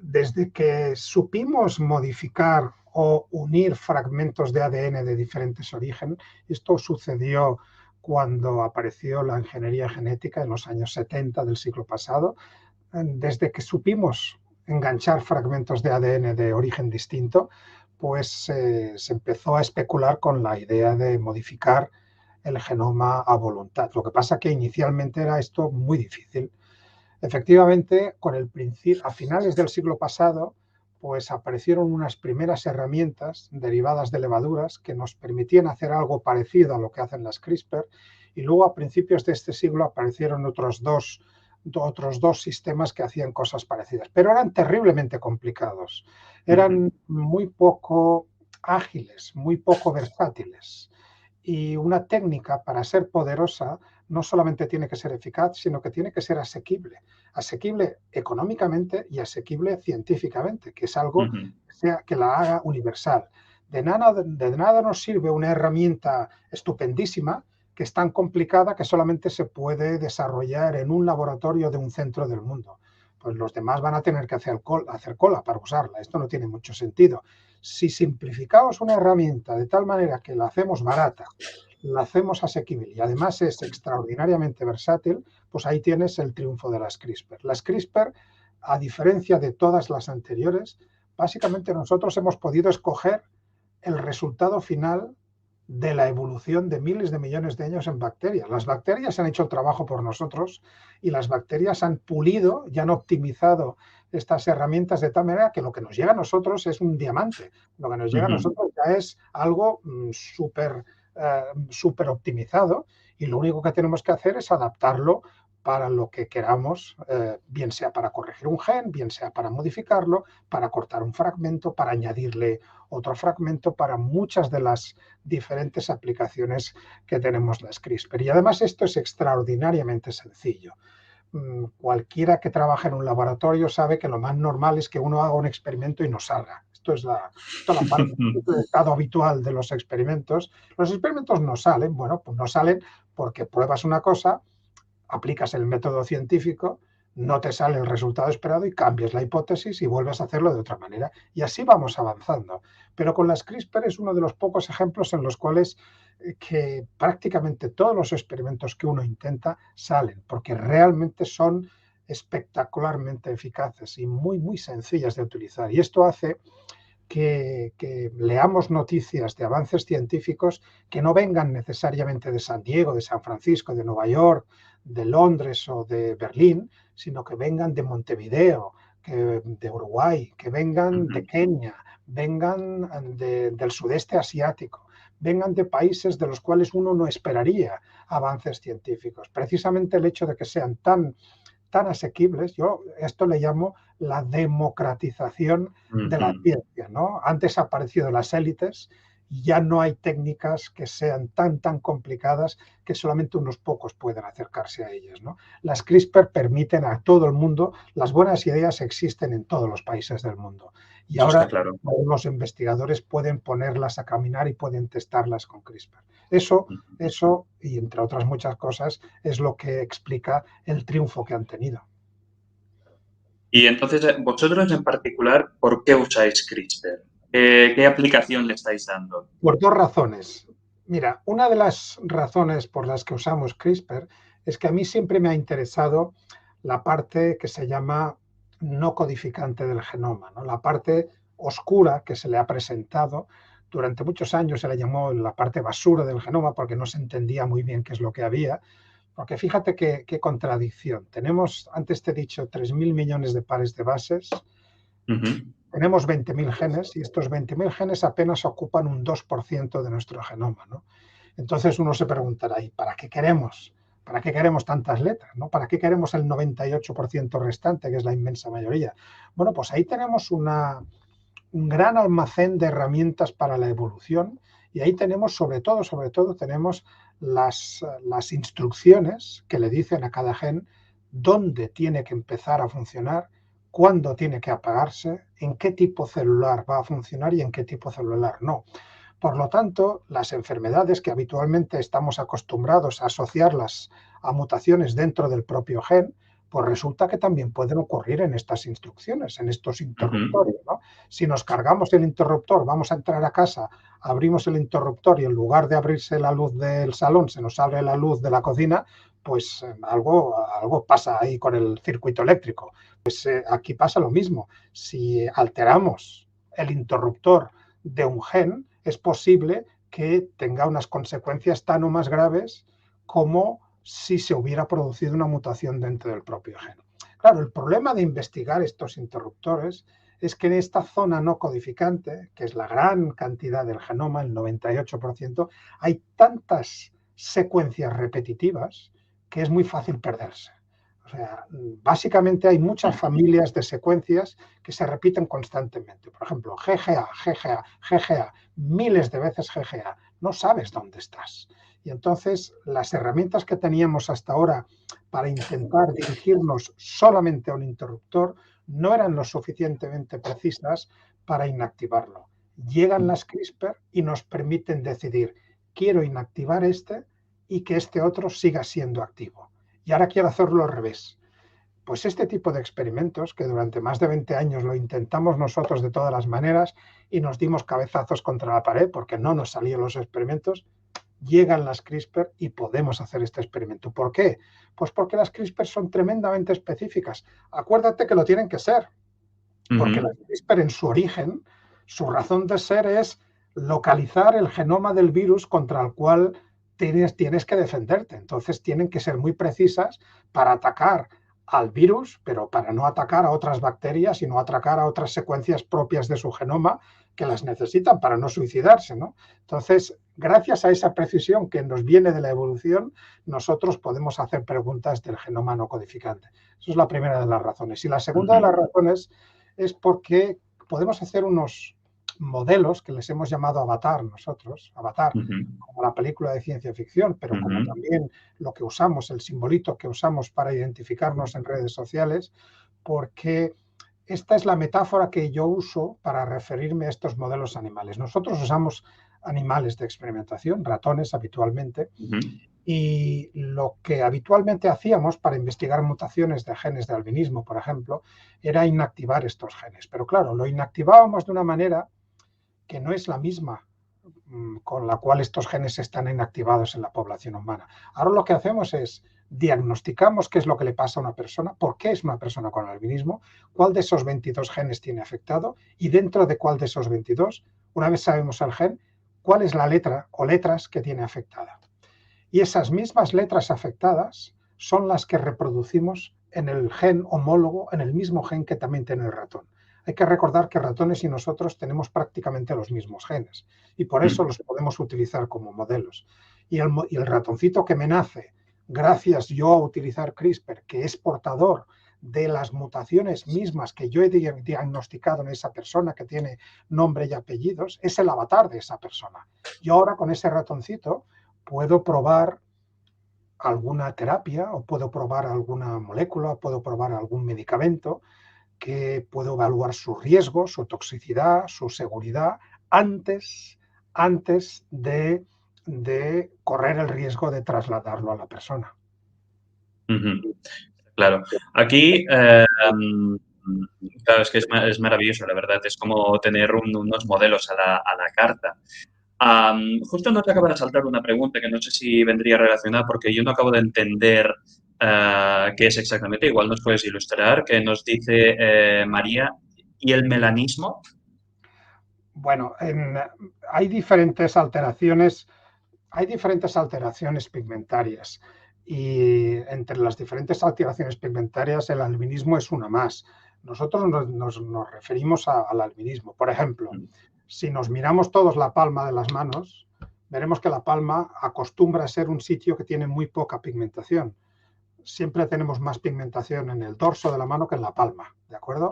Desde que supimos modificar o unir fragmentos de ADN de diferentes orígenes, esto sucedió cuando apareció la ingeniería genética en los años 70 del siglo pasado, desde que supimos enganchar fragmentos de ADN de origen distinto, pues se empezó a especular con la idea de modificar el genoma a voluntad. Lo que pasa que inicialmente era esto muy difícil. Efectivamente, a finales del siglo pasado, pues aparecieron unas primeras herramientas derivadas de levaduras que nos permitían hacer algo parecido a lo que hacen las CRISPR, y luego a principios de este siglo aparecieron otros dos sistemas que hacían cosas parecidas, pero eran terriblemente complicados, Ujú, eran muy poco ágiles, muy poco versátiles. Y una técnica, para ser poderosa, no solamente tiene que ser eficaz, sino que tiene que ser asequible económicamente y asequible científicamente, que es algo ujú, que la haga universal. De nada nos sirve una herramienta estupendísima que es tan complicada que solamente se puede desarrollar en un laboratorio de un centro del mundo. Pues los demás van a tener que hacer cola para usarla. Esto no tiene mucho sentido. Si simplificamos una herramienta de tal manera que la hacemos barata, la hacemos asequible y además es extraordinariamente versátil, pues ahí tienes el triunfo de las CRISPR. Las CRISPR, a diferencia de todas las anteriores, básicamente nosotros hemos podido escoger el resultado final de la evolución de miles de millones de años en bacterias. Las bacterias han hecho el trabajo por nosotros y las bacterias han pulido y han optimizado estas herramientas de tal manera que lo que nos llega a nosotros es un diamante. Lo que nos llega a ujú. nosotros ya es algo súper optimizado, y lo único que tenemos que hacer es adaptarlo para lo que queramos, bien sea para corregir un gen, bien sea para modificarlo, para cortar un fragmento, para añadirle otro fragmento, para muchas de las diferentes aplicaciones que tenemos las CRISPR. Y además esto es extraordinariamente sencillo. Cualquiera que trabaje en un laboratorio sabe que lo más normal es que uno haga un experimento y no salga. Esto es la parte del estado habitual de los experimentos. Los experimentos no salen, bueno, pues no salen porque pruebas una cosa, aplicas el método científico, no te sale el resultado esperado y cambias la hipótesis y vuelves a hacerlo de otra manera. Y así vamos avanzando. Pero con las CRISPR es uno de los pocos ejemplos en los cuales que prácticamente todos los experimentos que uno intenta salen, porque realmente son espectacularmente eficaces y muy, muy sencillas de utilizar. Y esto hace que leamos noticias de avances científicos que no vengan necesariamente de San Diego, de San Francisco, de Nueva York, de Londres o de Berlín, sino que vengan de Montevideo, de Uruguay, que vengan Ujú. de Kenia, vengan del sudeste asiático, vengan de países de los cuales uno no esperaría avances científicos. Precisamente el hecho de que sean tan asequibles, yo esto le llamo la democratización de la Ujú. ciencia, ¿no? Antes han aparecido las élites y ya no hay técnicas que sean tan complicadas que solamente unos pocos puedan acercarse a ellas, ¿no? Las CRISPR permiten a todo el mundo, las buenas ideas existen en todos los países del mundo y Eso está ahora claro. los investigadores pueden ponerlas a caminar y pueden testarlas con CRISPR. Eso, y entre otras muchas cosas, es lo que explica el triunfo que han tenido. Y entonces, vosotros en particular, ¿por qué usáis CRISPR? ¿Qué aplicación le estáis dando? Por dos razones. Mira, una de las razones por las que usamos CRISPR es que a mí siempre me ha interesado la parte que se llama no codificante del genoma, ¿no? La parte oscura que se le ha presentado. Durante muchos años se le llamó la parte basura del genoma porque no se entendía muy bien qué es lo que había. Porque fíjate qué contradicción. Tenemos, antes te he dicho, 3.000 millones de pares de bases. Tenemos 20.000 genes y estos 20.000 genes apenas ocupan un 2% de nuestro genoma, ¿no? Entonces uno se preguntará, ¿y para qué queremos? ¿Para qué queremos tantas letras? ¿No? ¿Para qué queremos el 98% restante, que es la inmensa mayoría? Bueno, pues ahí tenemos un gran almacén de herramientas para la evolución y ahí tenemos, sobre todo, tenemos las instrucciones que le dicen a cada gen dónde tiene que empezar a funcionar, cuándo tiene que apagarse, en qué tipo celular va a funcionar y en qué tipo celular no. Por lo tanto, las enfermedades que habitualmente estamos acostumbrados a asociarlas a mutaciones dentro del propio gen, pues resulta que también pueden ocurrir en estas instrucciones, en estos interruptores, ¿no? Si nos cargamos el interruptor, vamos a entrar a casa, abrimos el interruptor y en lugar de abrirse la luz del salón, se nos abre la luz de la cocina, pues algo pasa ahí con el circuito eléctrico. Pues aquí pasa lo mismo. Si alteramos el interruptor de un gen, es posible que tenga unas consecuencias tan o más graves como si se hubiera producido una mutación dentro del propio gen. Claro, el problema de investigar estos interruptores es que en esta zona no codificante, que es la gran cantidad del genoma, el 98%, hay tantas secuencias repetitivas que es muy fácil perderse. O sea, básicamente hay muchas familias de secuencias que se repiten constantemente. Por ejemplo, GGA, GGA, GGA, miles de veces GGA. No sabes dónde estás. Y entonces las herramientas que teníamos hasta ahora para intentar dirigirnos solamente a un interruptor no eran lo suficientemente precisas para inactivarlo. Llegan las CRISPR y nos permiten decidir, quiero inactivar este y que este otro siga siendo activo. Y ahora quiero hacerlo al revés. Pues este tipo de experimentos, que durante más de 20 años lo intentamos nosotros de todas las maneras y nos dimos cabezazos contra la pared porque no nos salían los experimentos, llegan las CRISPR y podemos hacer este experimento. ¿Por qué? Pues porque las CRISPR son tremendamente específicas. Acuérdate que lo tienen que ser, porque las CRISPR en su origen, su razón de ser es localizar el genoma del virus contra el cual tienes que defenderte. Entonces tienen que ser muy precisas para atacar al virus, pero para no atacar a otras bacterias, sino atacar a otras secuencias propias de su genoma que las necesitan para no suicidarse, ¿no? Entonces, gracias a esa precisión que nos viene de la evolución, nosotros podemos hacer preguntas del genoma no codificante. Esa es la primera de las razones. Y la segunda de las razones es porque podemos hacer unos modelos que les hemos llamado Avatar nosotros, Avatar, como la película de ciencia ficción, pero como también lo que usamos, el simbolito que usamos para identificarnos en redes sociales, porque esta es la metáfora que yo uso para referirme a estos modelos animales. Nosotros usamos animales de experimentación, ratones habitualmente, y lo que habitualmente hacíamos para investigar mutaciones de genes de albinismo, por ejemplo, era inactivar estos genes. Pero claro, lo inactivábamos de una manera que no es la misma con la cual estos genes están inactivados en la población humana. Ahora lo que hacemos es diagnosticamos qué es lo que le pasa a una persona, por qué es una persona con albinismo, cuál de esos 22 genes tiene afectado y dentro de cuál de esos 22, una vez sabemos el gen, cuál es la letra o letras que tiene afectada. Y esas mismas letras afectadas son las que reproducimos en el gen homólogo, en el mismo gen que también tiene el ratón. Hay que recordar que ratones y nosotros tenemos prácticamente los mismos genes y por eso los podemos utilizar como modelos. Y el ratoncito que me nace, gracias yo a utilizar CRISPR, que es portador de las mutaciones mismas que yo he diagnosticado en esa persona que tiene nombre y apellidos, es el avatar de esa persona. Yo ahora con ese ratoncito puedo probar alguna terapia o puedo probar alguna molécula, puedo probar algún medicamento que puedo evaluar su riesgo, su toxicidad, su seguridad antes de correr el riesgo de trasladarlo a la persona. Claro. Aquí, claro, es que es maravilloso, la verdad. Es como tener unos modelos a la carta. Justo nos acaba de saltar una pregunta que no sé si vendría relacionada porque yo no acabo de entender qué es exactamente. Igual nos puedes ilustrar, que nos dice María, ¿y el melanismo? Bueno, hay diferentes alteraciones, pigmentarias y entre las diferentes alteraciones pigmentarias el albinismo es una más. Nosotros nos referimos al albinismo. Por ejemplo, si nos miramos todos la palma de las manos, veremos que la palma acostumbra a ser un sitio que tiene muy poca pigmentación. Siempre tenemos más pigmentación en el dorso de la mano que en la palma, ¿de acuerdo?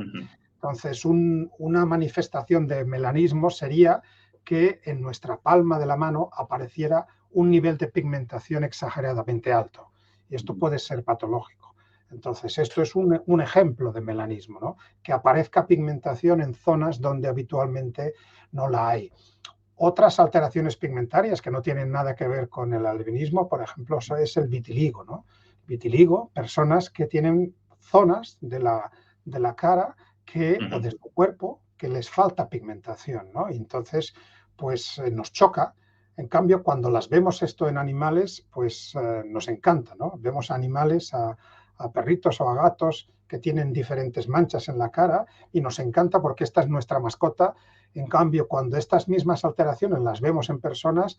Entonces, una manifestación de melanismo sería que en nuestra palma de la mano apareciera un nivel de pigmentación exageradamente alto. Y esto puede ser patológico. Entonces, esto es un ejemplo de melanismo, ¿no? Que aparezca pigmentación en zonas donde habitualmente no la hay. Otras alteraciones pigmentarias que no tienen nada que ver con el albinismo, por ejemplo, es el vitiligo, ¿no? Vitiligo, personas que tienen zonas de la cara o de su cuerpo que les falta pigmentación, ¿no? Y entonces, pues nos choca. En cambio, cuando las vemos esto en animales, pues nos encanta, ¿no? Vemos animales, a perritos o a gatos que tienen diferentes manchas en la cara y nos encanta porque esta es nuestra mascota. En cambio, cuando estas mismas alteraciones las vemos en personas,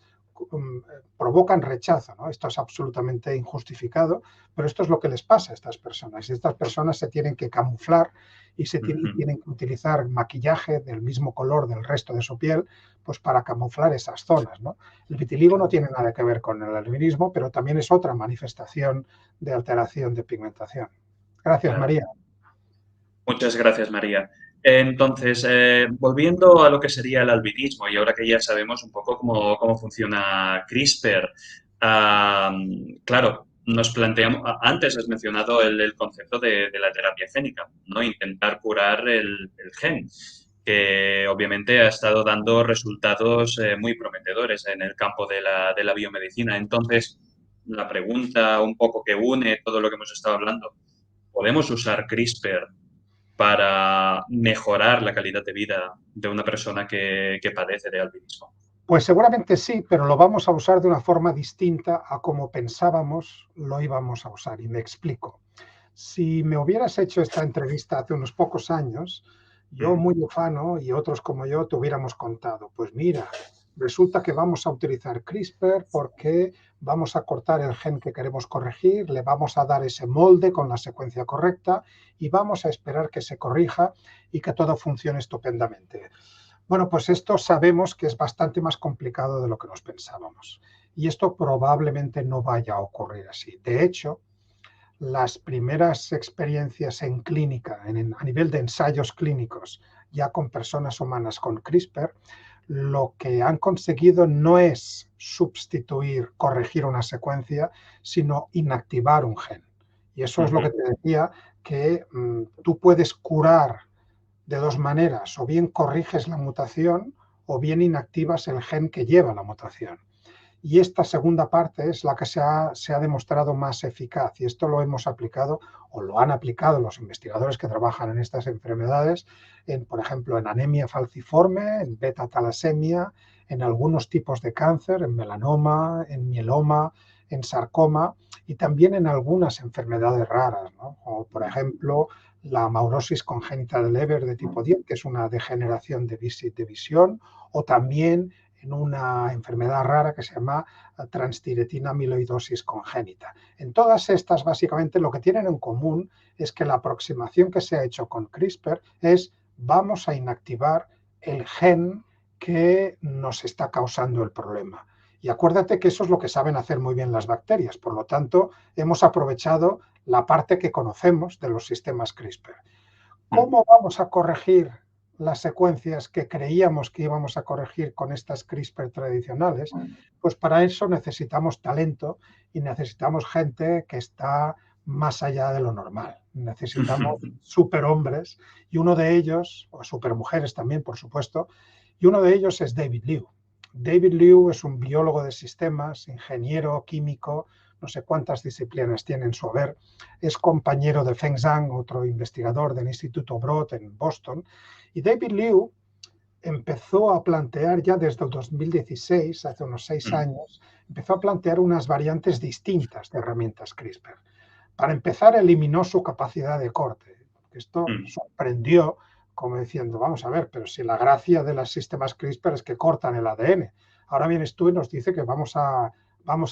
provocan rechazo, ¿no? Esto es absolutamente injustificado, pero esto es lo que les pasa a estas personas. Y estas personas se tienen que camuflar y tienen que utilizar maquillaje del mismo color del resto de su piel, pues para camuflar esas zonas, ¿no? El vitiligo no tiene nada que ver con el albinismo, pero también es otra manifestación de alteración de pigmentación. Gracias, Claro. María. Muchas gracias, María. Entonces, volviendo a lo que sería el albinismo, y ahora que ya sabemos un poco cómo funciona CRISPR, claro, nos planteamos, antes has mencionado el concepto de la terapia génica, ¿no? Intentar curar el gen, que obviamente ha estado dando resultados muy prometedores en el campo de la biomedicina. Entonces, la pregunta un poco que une todo lo que hemos estado hablando, ¿podemos usar CRISPR para mejorar la calidad de vida de una persona que padece de albinismo? Pues seguramente sí, pero lo vamos a usar de una forma distinta a como pensábamos lo íbamos a usar. Y me explico. Si me hubieras hecho esta entrevista hace unos pocos años, yo muy ufano y otros como yo te hubiéramos contado, pues mira, resulta que vamos a utilizar CRISPR porque vamos a cortar el gen que queremos corregir, le vamos a dar ese molde con la secuencia correcta y vamos a esperar que se corrija y que todo funcione estupendamente. Bueno, pues esto sabemos que es bastante más complicado de lo que nos pensábamos. Y esto probablemente no vaya a ocurrir así. De hecho, las primeras experiencias en clínica, a nivel de ensayos clínicos, ya con personas humanas con CRISPR, lo que han conseguido no es sustituir, corregir una secuencia, sino inactivar un gen. Y eso es lo que te decía, que tú puedes curar de dos maneras, o bien corriges la mutación o bien inactivas el gen que lleva la mutación. Y esta segunda parte es la que se ha demostrado más eficaz y esto lo hemos aplicado o lo han aplicado los investigadores que trabajan en estas enfermedades, por ejemplo, en anemia falciforme, en beta-talasemia, en algunos tipos de cáncer, en melanoma, en mieloma, en sarcoma y también en algunas enfermedades raras, ¿no? O, por ejemplo, la amaurosis congénita de Leber de tipo 10, que es una degeneración de visión, o también en una enfermedad rara que se llama transtiretina amiloidosis congénita. En todas estas, básicamente, lo que tienen en común es que la aproximación que se ha hecho con CRISPR es vamos a inactivar el gen que nos está causando el problema. Y acuérdate que eso es lo que saben hacer muy bien las bacterias. Por lo tanto, hemos aprovechado la parte que conocemos de los sistemas CRISPR. ¿Cómo vamos a corregir las secuencias que creíamos que íbamos a corregir con estas CRISPR tradicionales? Pues para eso necesitamos talento y necesitamos gente que está más allá de lo normal. Necesitamos superhombres y uno de ellos, o supermujeres también, por supuesto, y uno de ellos es David Liu. David Liu es un biólogo de sistemas, ingeniero, químico, no sé cuántas disciplinas tiene en su haber, es compañero de Feng Zhang, otro investigador del Instituto Broad en Boston, y David Liu empezó a plantear ya desde el 2016, hace unos 6 años, empezó a plantear unas variantes distintas de herramientas CRISPR. Para empezar, eliminó su capacidad de corte. Esto sorprendió, como diciendo, vamos a ver, pero si la gracia de los sistemas CRISPR es que cortan el ADN. Ahora vienes tú y nos dice que vamos a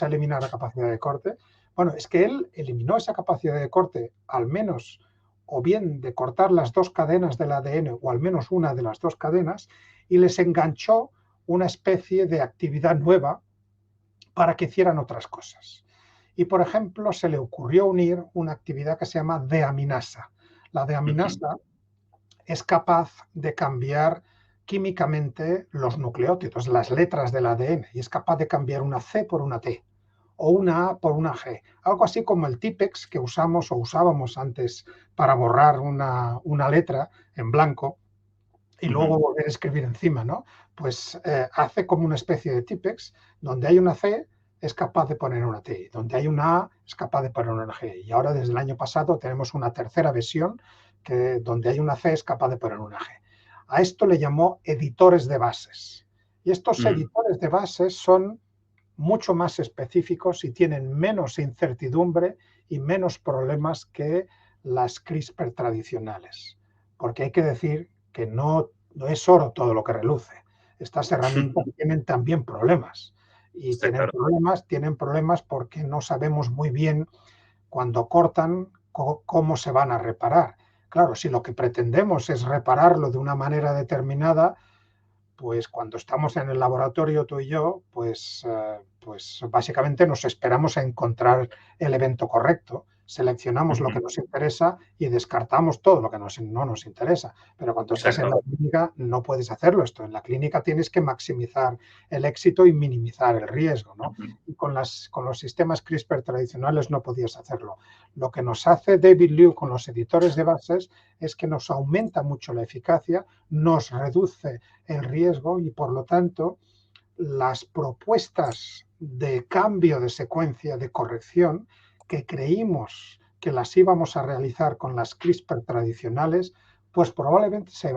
eliminar la capacidad de corte. Bueno, es que él eliminó esa capacidad de corte, al menos, o bien de cortar las dos cadenas del ADN, o al menos una de las dos cadenas, y les enganchó una especie de actividad nueva para que hicieran otras cosas. Y, por ejemplo, se le ocurrió unir una actividad que se llama deaminasa. La deaminasa es capaz de cambiar químicamente los nucleótidos, las letras del ADN, y es capaz de cambiar una C por una T o una A por una G. Algo así como el Tipex que usamos o usábamos antes para borrar una letra en blanco y luego volver a escribir encima, ¿no? Pues hace como una especie de Tipex, donde hay una C es capaz de poner una T, donde hay una A es capaz de poner una G. Y ahora desde el año pasado tenemos una tercera versión que donde hay una C es capaz de poner una G. A esto le llamó editores de bases. Y estos editores de bases son mucho más específicos y tienen menos incertidumbre y menos problemas que las CRISPR tradicionales. Porque hay que decir que no es oro todo lo que reluce. Estas herramientas tienen también problemas. Y tienen problemas porque no sabemos muy bien cuando cortan cómo se van a reparar. Claro, si lo que pretendemos es repararlo de una manera determinada, pues cuando estamos en el laboratorio tú y yo, pues básicamente nos esperamos a encontrar el evento correcto, seleccionamos lo que nos interesa y descartamos todo lo que no nos interesa. Pero cuando estás en la clínica no puedes hacerlo esto. En la clínica tienes que maximizar el éxito y minimizar el riesgo, ¿no? Y con los sistemas CRISPR tradicionales no podías hacerlo. Lo que nos hace David Liu con los editores de bases es que nos aumenta mucho la eficacia, nos reduce el riesgo y, por lo tanto, las propuestas de cambio de secuencia, de corrección, que creímos que las íbamos a realizar con las CRISPR tradicionales, pues probablemente se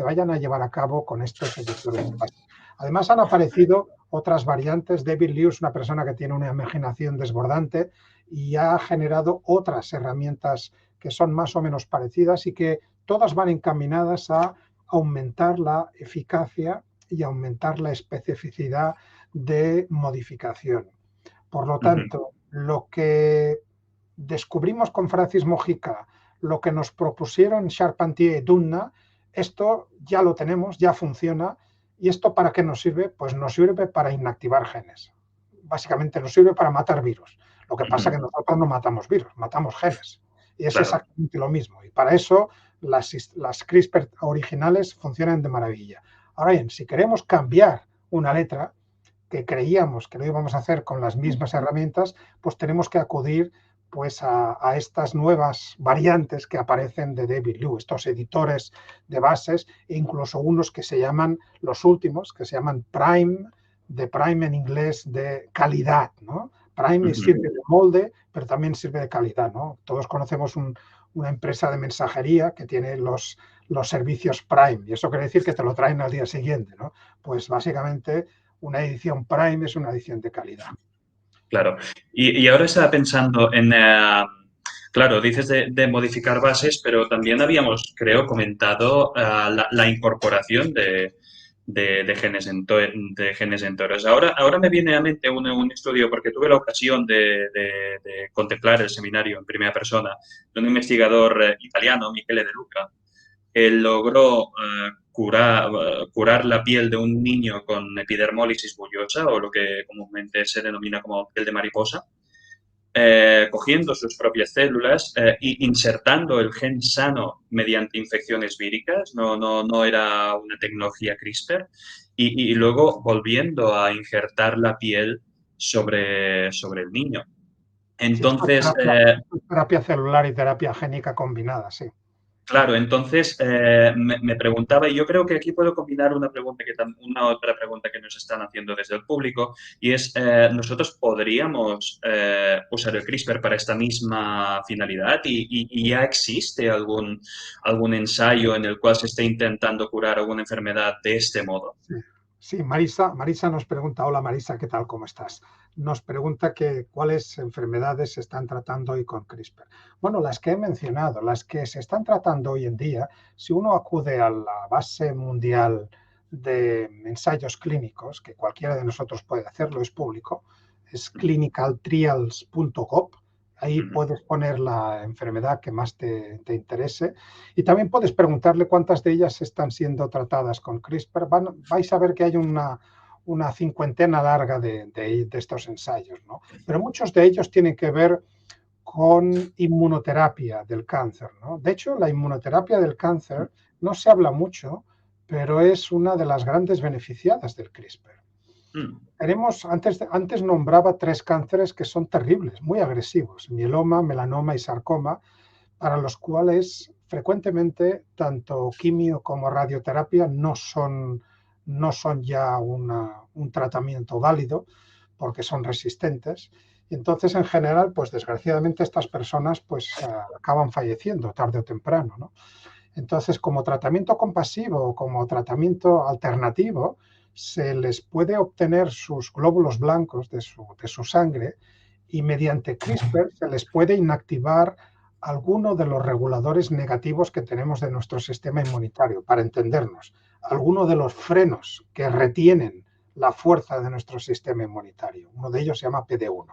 vayan a llevar a cabo con estos editores de base. Además, han aparecido otras variantes. David Liu es una persona que tiene una imaginación desbordante y ha generado otras herramientas que son más o menos parecidas y que todas van encaminadas a aumentar la eficacia y aumentar la especificidad de modificación. Por lo tanto, lo que descubrimos con Francis Mojica, lo que nos propusieron Charpentier y Doudna, esto ya lo tenemos, ya funciona. ¿Y esto para qué nos sirve? Pues nos sirve para inactivar genes. Básicamente nos sirve para matar virus. Lo que pasa es que nosotros no matamos virus, matamos genes. Y es exactamente lo mismo. Y para eso las CRISPR originales funcionan de maravilla. Ahora bien, si queremos cambiar una letra, que creíamos que lo íbamos a hacer con las mismas herramientas, pues tenemos que acudir pues a estas nuevas variantes que aparecen de David Liu, estos editores de bases, e incluso unos que se llaman, los últimos, que se llaman Prime, de Prime en inglés de calidad, ¿no? Prime sirve de molde, pero también sirve de calidad, ¿no? Todos conocemos una empresa de mensajería que tiene los servicios Prime, y eso quiere decir que te lo traen al día siguiente, ¿no? Pues básicamente una edición Prime es una edición de calidad. Claro. Y ahora estaba pensando en, claro, dices de modificar bases, pero también habíamos, creo, comentado la incorporación de genes de genes en toros. Ahora me viene a mente un estudio, porque tuve la ocasión de contemplar el seminario en primera persona de un investigador italiano, Michele De Luca. Él logró curar la piel de un niño con epidermólisis bullosa, o lo que comúnmente se denomina como piel de mariposa, cogiendo sus propias células e insertando el gen sano mediante infecciones víricas, no era una tecnología CRISPR, y luego volviendo a injertar la piel sobre el niño. Entonces, terapia celular y terapia génica combinada, sí. Claro, entonces me preguntaba, y yo creo que aquí puedo combinar una otra pregunta que nos están haciendo desde el público, y es, ¿nosotros podríamos usar el CRISPR para esta misma finalidad? ¿Y ya existe algún ensayo en el cual se esté intentando curar alguna enfermedad de este modo? Sí, sí, Marisa nos pregunta, hola Marisa, ¿qué tal? ¿Cómo estás? Nos pregunta que cuáles enfermedades se están tratando hoy con CRISPR. Bueno, las que he mencionado, las que se están tratando hoy en día, si uno acude a la base mundial de ensayos clínicos, que cualquiera de nosotros puede hacerlo, es público, es clinicaltrials.gov. Ahí Ujú. puedes poner la enfermedad que más te interese y también puedes preguntarle cuántas de ellas están siendo tratadas con CRISPR. Vais a ver que hay una cincuentena larga de estos ensayos, ¿no? Pero muchos de ellos tienen que ver con inmunoterapia del cáncer, ¿no? De hecho, la inmunoterapia del cáncer no se habla mucho, pero es una de las grandes beneficiadas del CRISPR. Mm. Antes nombraba tres cánceres que son terribles, muy agresivos: mieloma, melanoma y sarcoma, para los cuales frecuentemente tanto quimio como radioterapia no son ya un tratamiento válido porque son resistentes. Y entonces, en general, pues desgraciadamente estas personas pues acaban falleciendo tarde o temprano, ¿no? Entonces, como tratamiento compasivo o como tratamiento alternativo, se les puede obtener sus glóbulos blancos de su sangre y mediante CRISPR se les puede inactivar alguno de los reguladores negativos que tenemos de nuestro sistema inmunitario, para entendernos, alguno de los frenos que retienen la fuerza de nuestro sistema inmunitario. Uno de ellos se llama PD-1.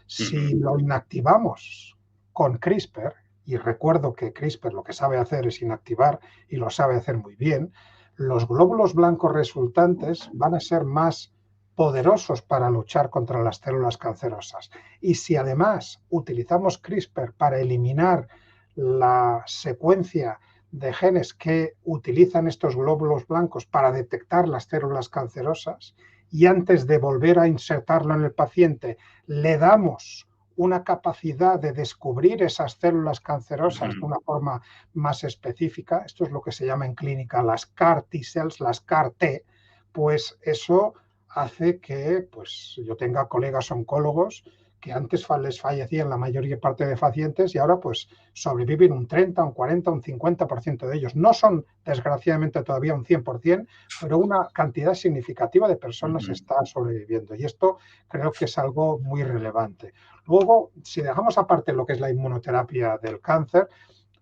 Si Ujú. lo inactivamos con CRISPR, y recuerdo que CRISPR lo que sabe hacer es inactivar y lo sabe hacer muy bien, los glóbulos blancos resultantes van a ser más poderosos para luchar contra las células cancerosas. Y si además utilizamos CRISPR para eliminar la secuencia de genes que utilizan estos glóbulos blancos para detectar las células cancerosas, y antes de volver a insertarlo en el paciente le damos una capacidad de descubrir esas células cancerosas de Ujú. una forma más específica, esto es lo que se llama en clínica las CAR T-cells, las CAR-T, pues eso hace que pues, yo tenga colegas oncólogos que antes les fallecían la mayoría parte de pacientes y ahora pues sobreviven un 30, un 40, un 50% de ellos. No son desgraciadamente todavía un 100%, pero una cantidad significativa de personas Ujú. está sobreviviendo y esto creo que es algo muy relevante. Luego, si dejamos aparte lo que es la inmunoterapia del cáncer,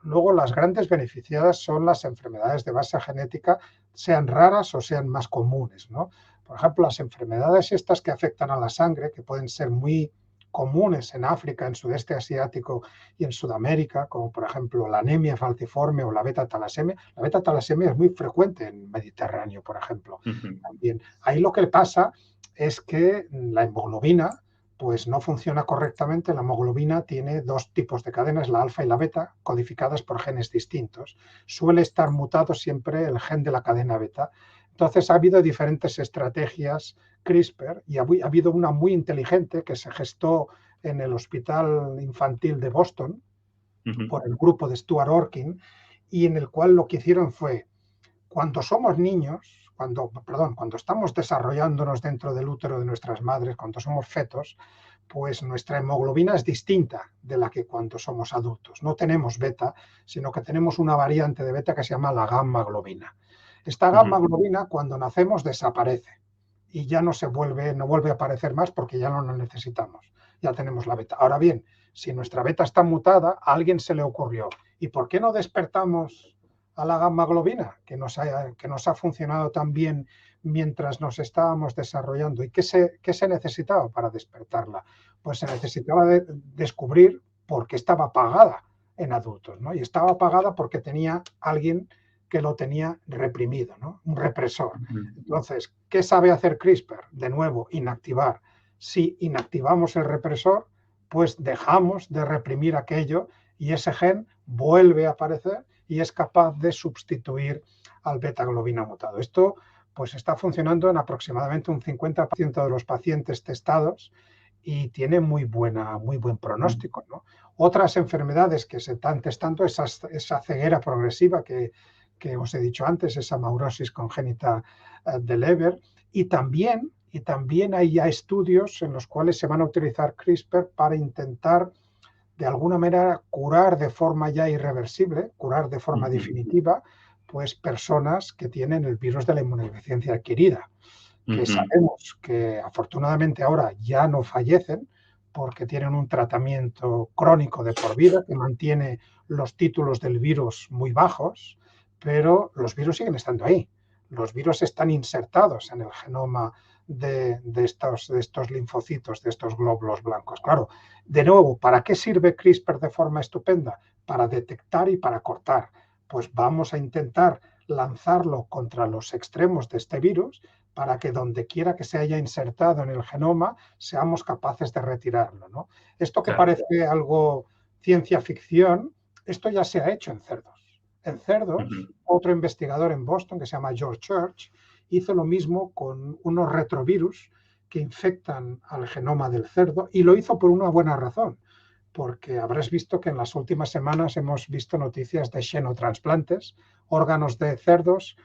luego las grandes beneficiadas son las enfermedades de base genética, sean raras o sean más comunes, ¿no? Por ejemplo, las enfermedades estas que afectan a la sangre, que pueden ser muy comunes en África, en sudeste asiático y en Sudamérica, como por ejemplo la anemia falciforme o la beta-talasemia. La beta-talasemia es muy frecuente en el Mediterráneo, por ejemplo. Ujú. También. Ahí lo que pasa es que la hemoglobina pues no funciona correctamente. La hemoglobina tiene dos tipos de cadenas, la alfa y la beta, codificadas por genes distintos. Suele estar mutado siempre el gen de la cadena beta. Entonces ha habido diferentes estrategias CRISPR y ha habido una muy inteligente que se gestó en el Hospital Infantil de Boston Ujú. por el grupo de Stuart Orkin, y en el cual lo que hicieron fue, cuando somos niños, cuando estamos desarrollándonos dentro del útero de nuestras madres, cuando somos fetos, pues nuestra hemoglobina es distinta de la que cuando somos adultos. No tenemos beta, sino que tenemos una variante de beta que se llama la gamma globina. Esta gamma Ujú. globina cuando nacemos desaparece y ya no vuelve a aparecer más porque ya no la necesitamos. Ya tenemos la beta. Ahora bien, si nuestra beta está mutada, a alguien se le ocurrió, ¿y por qué no despertamos a la gamma globina, que nos ha funcionado tan bien mientras nos estábamos desarrollando? ¿Y qué se necesitaba para despertarla? Pues se necesitaba descubrir por qué estaba apagada en adultos, ¿no? Y estaba apagada porque tenía alguien que lo tenía reprimido, ¿no? Un represor. Ujú. Entonces, ¿qué sabe hacer CRISPR? De nuevo, inactivar. Si inactivamos el represor, pues dejamos de reprimir aquello y ese gen vuelve a aparecer y es capaz de sustituir al beta-globina mutado. Esto pues está funcionando en aproximadamente un 50% de los pacientes testados y tiene muy buen pronóstico, ¿no? Otras enfermedades que se están testando, esa ceguera progresiva que os he dicho antes, esa amaurosis congénita de Leber, y también hay ya estudios en los cuales se van a utilizar CRISPR para intentar de alguna manera curar de forma ya irreversible, curar de forma definitiva, pues personas que tienen el virus de la inmunodeficiencia adquirida, que sabemos que afortunadamente ahora ya no fallecen porque tienen un tratamiento crónico de por vida que mantiene los títulos del virus muy bajos, pero los virus siguen estando ahí. Los virus están insertados en el genoma de estos linfocitos, de estos glóbulos blancos. Claro, de nuevo, ¿para qué sirve CRISPR de forma estupenda? Para detectar y para cortar. Pues vamos a intentar lanzarlo contra los extremos de este virus para que donde quiera que se haya insertado en el genoma seamos capaces de retirarlo, ¿no? Esto que parece algo ciencia ficción, esto ya se ha hecho en cerdos. En cerdos, otro investigador en Boston que se llama George Church hizo lo mismo con unos retrovirus que infectan al genoma del cerdo y lo hizo por una buena razón, porque habrás visto que en las últimas semanas hemos visto noticias de xenotransplantes, órganos de cerdos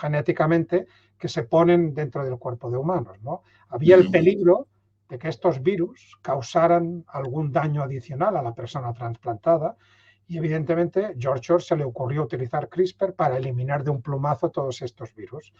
genéticamente que se ponen dentro del cuerpo de humanos, ¿no? Había el peligro de que estos virus causaran algún daño adicional a la persona trasplantada y evidentemente George Church se le ocurrió utilizar CRISPR para eliminar de un plumazo todos estos virus.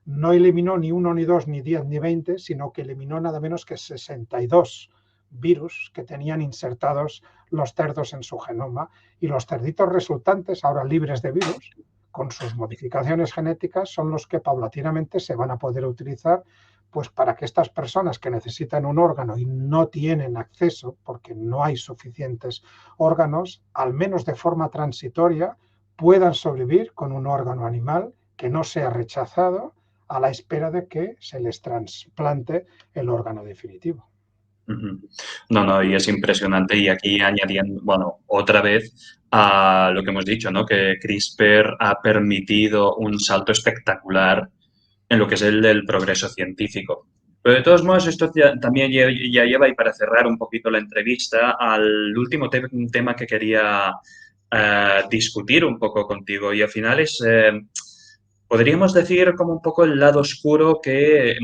No eliminó ni uno, ni dos, ni 10, ni 20, sino que eliminó nada menos que 62 virus que tenían insertados los cerdos en su genoma y los cerditos resultantes, ahora libres de virus, con sus modificaciones genéticas, son los que paulatinamente se van a poder utilizar pues para que estas personas que necesitan un órgano y no tienen acceso porque no hay suficientes órganos, al menos de forma transitoria, puedan sobrevivir con un órgano animal que no sea rechazado a la espera de que se les trasplante el órgano definitivo. No, y es impresionante. Y aquí añadiendo, bueno, otra vez a lo que hemos dicho, ¿no? Que CRISPR ha permitido un salto espectacular en lo que es el progreso científico. Pero de todos modos, esto también ya lleva, y para cerrar un poquito la entrevista, al último tema que quería discutir un poco contigo. Y al final es, podríamos decir, como un poco el lado oscuro que,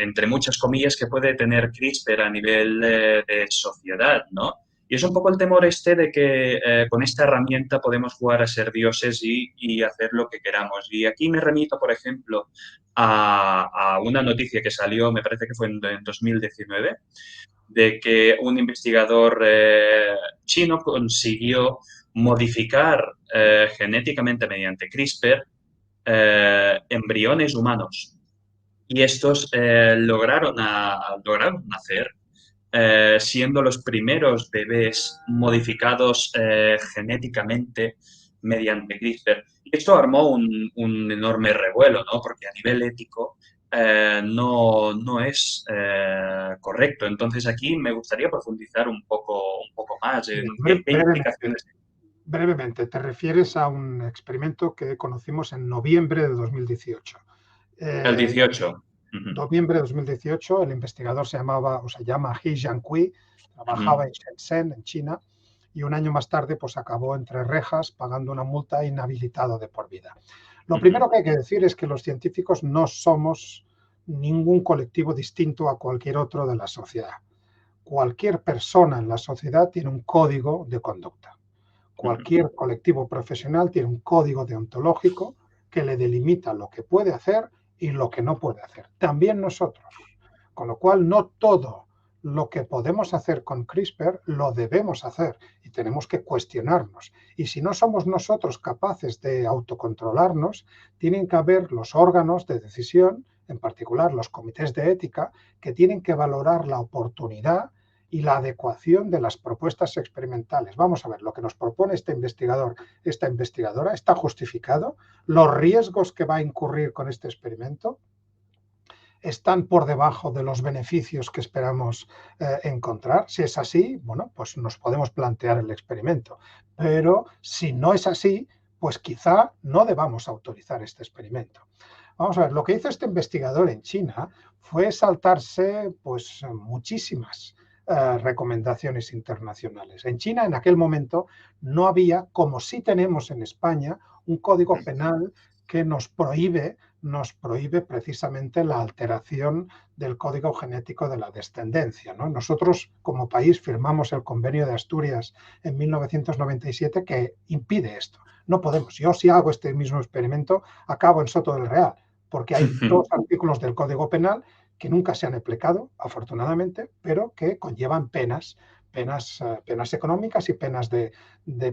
entre muchas comillas, que puede tener CRISPR a nivel de sociedad, ¿no? Y es un poco el temor este de que con esta herramienta podemos jugar a ser dioses y hacer lo que queramos. Y aquí me remito, por ejemplo, a una noticia que salió, me parece que fue en 2019, de que un investigador chino consiguió modificar genéticamente mediante CRISPR embriones humanos. Y estos lograron nacer siendo los primeros bebés modificados genéticamente mediante CRISPR. Y esto armó un enorme revuelo, ¿no? Porque a nivel ético no es correcto. Entonces aquí me gustaría profundizar un poco más en qué implicaciones. Brevemente, te refieres a un experimento que conocimos en noviembre de 2018. El 18. Noviembre de 2018, el investigador se llama He Jiankui, trabajaba en Shenzhen, en China, y un año más tarde pues acabó entre rejas pagando una multa e inhabilitado de por vida. Lo primero que hay que decir es que los científicos no somos ningún colectivo distinto a cualquier otro de la sociedad. Cualquier persona en la sociedad tiene un código de conducta. Cualquier colectivo profesional tiene un código deontológico que le delimita lo que puede hacer y lo que no puede hacer. También nosotros. Con lo cual, no todo lo que podemos hacer con CRISPR lo debemos hacer y tenemos que cuestionarnos. Y si no somos nosotros capaces de autocontrolarnos, tienen que haber los órganos de decisión, en particular los comités de ética, que tienen que valorar la oportunidad y la adecuación de las propuestas experimentales. Vamos a ver, lo que nos propone este investigador, esta investigadora, ¿está justificado? ¿Los riesgos que va a incurrir con este experimento están por debajo de los beneficios que esperamos encontrar? Si es así, bueno, pues nos podemos plantear el experimento. Pero si no es así, pues quizá no debamos autorizar este experimento. Vamos a ver, lo que hizo este investigador en China fue saltarse pues muchísimas recomendaciones internacionales. En China en aquel momento no había, como sí tenemos en España, un código penal que nos prohíbe precisamente la alteración del código genético de la descendencia, ¿no? Nosotros como país firmamos el Convenio de Asturias en 1997 que impide esto. No podemos. Yo si hago este mismo experimento acabo en Soto del Real, porque hay dos artículos del Código Penal que nunca se han aplicado, afortunadamente, pero que conllevan penas económicas y penas de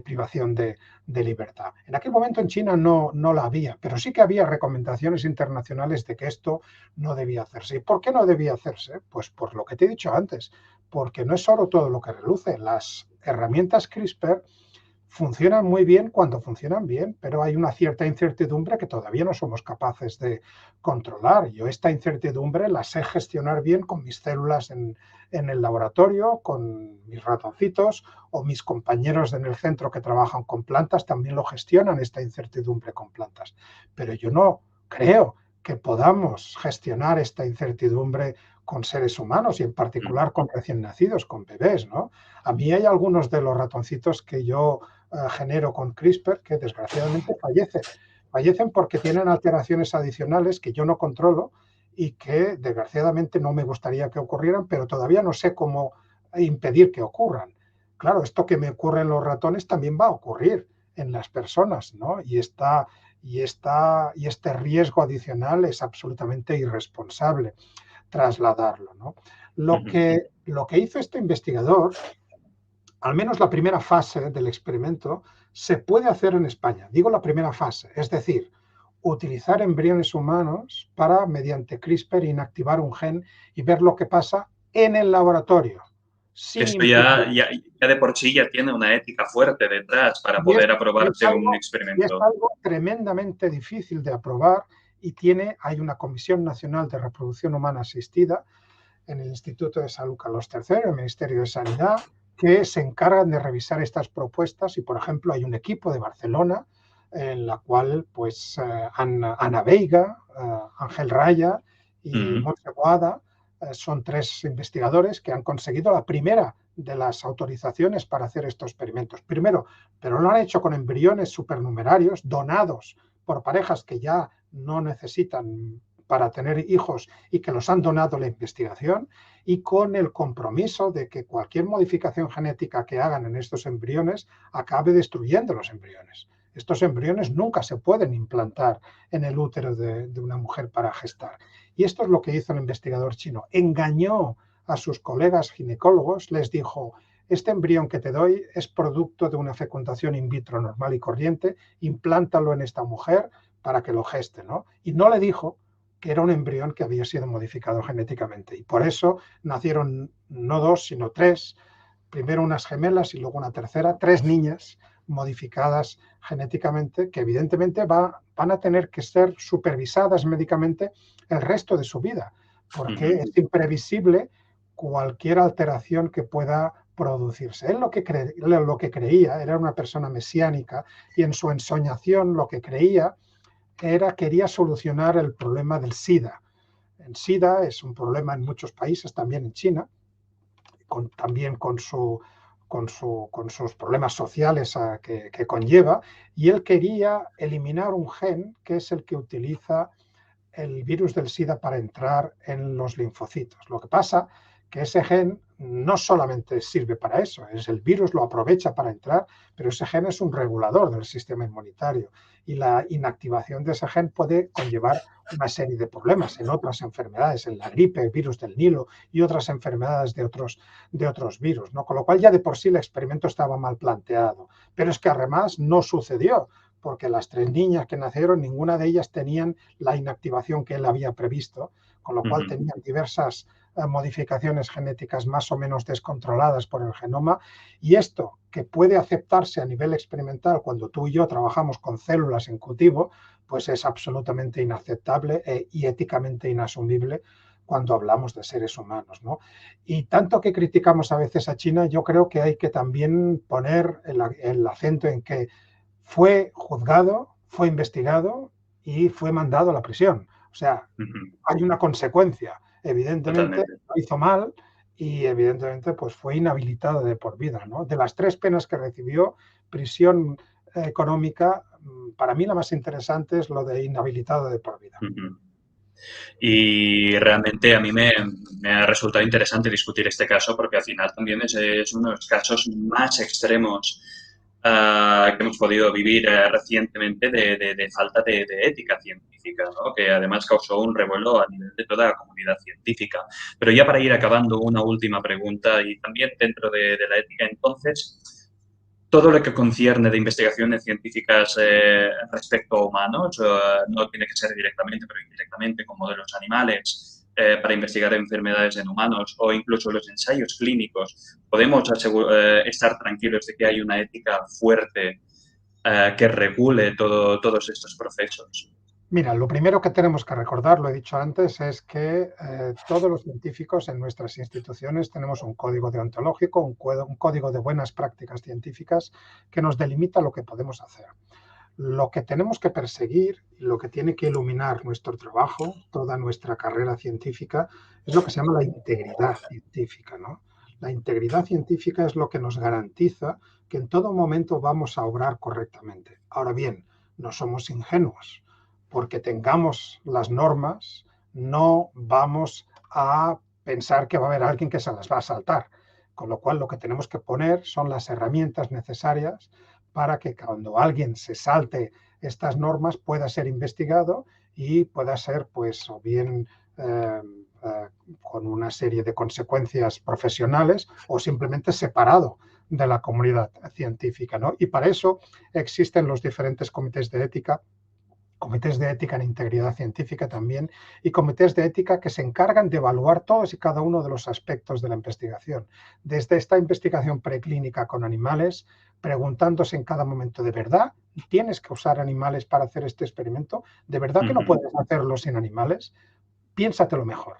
privación de libertad. En aquel momento en China no la había, pero sí que había recomendaciones internacionales de que esto no debía hacerse. ¿Y por qué no debía hacerse? Pues por lo que te he dicho antes, porque no es solo todo lo que reluce. Las herramientas CRISPR funcionan muy bien cuando funcionan bien, pero hay una cierta incertidumbre que todavía no somos capaces de controlar. Yo esta incertidumbre la sé gestionar bien con mis células en el laboratorio, con mis ratoncitos o mis compañeros en el centro que trabajan con plantas también lo gestionan esta incertidumbre con plantas. Pero yo no creo que podamos gestionar esta incertidumbre con seres humanos y en particular con recién nacidos, con bebés, ¿no? A mí hay algunos de los ratoncitos que yo genero con CRISPR que desgraciadamente fallecen. Fallecen porque tienen alteraciones adicionales que yo no controlo y que desgraciadamente no me gustaría que ocurrieran, pero todavía no sé cómo impedir que ocurran. Claro, esto que me ocurre en los ratones también va a ocurrir en las personas, ¿no? Y este riesgo adicional es absolutamente irresponsable trasladarlo, ¿no? Lo que hizo este investigador, al menos la primera fase del experimento, se puede hacer en España. Digo la primera fase, es decir, utilizar embriones humanos para, mediante CRISPR, inactivar un gen y ver lo que pasa en el laboratorio, sin Esto implicar. ya de por sí ya tiene una ética fuerte detrás para Y es, poder aprobarse un y es experimento. algo tremendamente difícil de aprobar y hay una Comisión Nacional de Reproducción Humana Asistida en el Instituto de Salud Carlos III, el Ministerio de Sanidad, que se encargan de revisar estas propuestas y, por ejemplo, hay un equipo de Barcelona en la cual pues Ana Veiga, Ángel Raya y Montse Boada son tres investigadores que han conseguido la primera de las autorizaciones para hacer estos experimentos. Primero, pero lo han hecho con embriones supernumerarios donados por parejas que ya no necesitan para tener hijos y que los han donado a la investigación y con el compromiso de que cualquier modificación genética que hagan en estos embriones acabe destruyendo los embriones. Estos embriones nunca se pueden implantar en el útero de una mujer para gestar. Y esto es lo que hizo el investigador chino. Engañó a sus colegas ginecólogos, les dijo, este embrión que te doy es producto de una fecundación in vitro normal y corriente, implántalo en esta mujer para que lo geste, ¿no? Y no le dijo que era un embrión que había sido modificado genéticamente. Y por eso nacieron no dos, sino tres, primero unas gemelas y luego una tercera, tres niñas modificadas genéticamente que evidentemente van a tener que ser supervisadas médicamente el resto de su vida, porque es imprevisible cualquier alteración que pueda producirse. Él lo que creía, era una persona mesiánica y en su ensoñación lo que quería solucionar el problema del SIDA. El SIDA es un problema en muchos países, también en China, también con sus problemas sociales que conlleva, y él quería eliminar un gen que es el que utiliza el virus del SIDA para entrar en los linfocitos. Lo que pasa que ese gen no solamente sirve para eso, el virus lo aprovecha para entrar, pero ese gen es un regulador del sistema inmunitario y la inactivación de ese gen puede conllevar una serie de problemas en otras enfermedades, en la gripe, el virus del Nilo y otras enfermedades de otros virus, ¿no? Con lo cual ya de por sí el experimento estaba mal planteado, pero es que además no sucedió, porque las tres niñas que nacieron, ninguna de ellas tenían la inactivación que él había previsto, con lo cual tenían diversas modificaciones genéticas más o menos descontroladas por el genoma, y esto que puede aceptarse a nivel experimental cuando tú y yo trabajamos con células en cultivo, pues es absolutamente inaceptable y éticamente inasumible cuando hablamos de seres humanos, ¿no? Y tanto que criticamos a veces a China, yo creo que hay que también poner el acento en que fue juzgado, fue investigado y fue mandado a la prisión. O sea, hay una consecuencia. Evidentemente Totalmente. lo hizo mal y evidentemente pues fue inhabilitado de por vida, ¿no? De las 3 penas que recibió, prisión económica, para mí la más interesante es lo de inhabilitado de por vida. Y realmente a mí me ha resultado interesante discutir este caso porque al final también es uno de los casos más extremos que hemos podido vivir recientemente de falta de ética científica, ¿no? Que además causó un revuelo a nivel de toda la comunidad científica. Pero ya para ir acabando, una última pregunta y también dentro de la ética, entonces, todo lo que concierne de investigaciones científicas respecto a humanos, no tiene que ser directamente, pero indirectamente, como de los animales, para investigar enfermedades en humanos o incluso los ensayos clínicos, podemos estar tranquilos de que hay una ética fuerte que regule todos estos procesos. Mira, lo primero que tenemos que recordar, lo he dicho antes, es que todos los científicos en nuestras instituciones tenemos un código deontológico, un código de buenas prácticas científicas que nos delimita lo que podemos hacer. Lo que tenemos que perseguir y lo que tiene que iluminar nuestro trabajo, toda nuestra carrera científica, es lo que se llama la integridad científica, ¿no? La integridad científica es lo que nos garantiza que en todo momento vamos a obrar correctamente. Ahora bien, no somos ingenuos. Porque tengamos las normas, no vamos a pensar que va a haber alguien que se las va a saltar. Con lo cual, lo que tenemos que poner son las herramientas necesarias para que cuando alguien se salte estas normas pueda ser investigado y pueda ser, pues, o bien con una serie de consecuencias profesionales o simplemente separado de la comunidad científica, ¿no? Y para eso existen los diferentes comités de ética en integridad científica también, y comités de ética que se encargan de evaluar todos y cada uno de los aspectos de la investigación. Desde esta investigación preclínica con animales, preguntándose en cada momento, ¿de verdad tienes que usar animales para hacer este experimento? ¿De verdad que no puedes hacerlo sin animales? Piénsatelo mejor.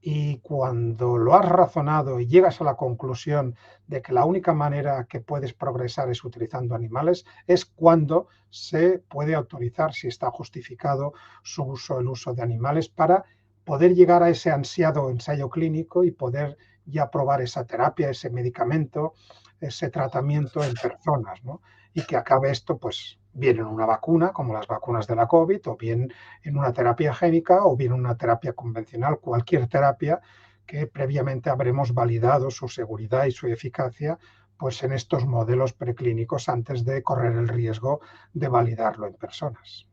Y cuando lo has razonado y llegas a la conclusión de que la única manera que puedes progresar es utilizando animales, es cuando se puede autorizar, si está justificado su uso, el uso de animales, para poder llegar a ese ansiado ensayo clínico y poder ya probar esa terapia, ese medicamento, ese tratamiento en personas, ¿no? Y que acabe esto, pues, bien en una vacuna, como las vacunas de la COVID, o bien en una terapia génica, o bien una terapia convencional, cualquier terapia que previamente habremos validado su seguridad y su eficacia, pues en estos modelos preclínicos antes de correr el riesgo de validarlo en personas.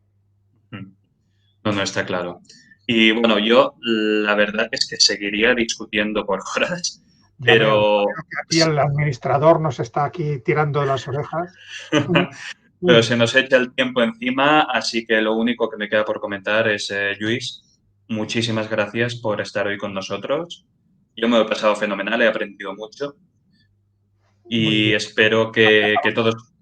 No, no está claro. Y bueno, yo la verdad es que seguiría discutiendo por horas, Ya pero veo que aquí el administrador nos está aquí tirando de las orejas. pero se nos echa el tiempo encima, así que lo único que me queda por comentar es, Luis, muchísimas gracias por estar hoy con nosotros. Yo me lo he pasado fenomenal, he aprendido mucho Muy y bien. espero que todos...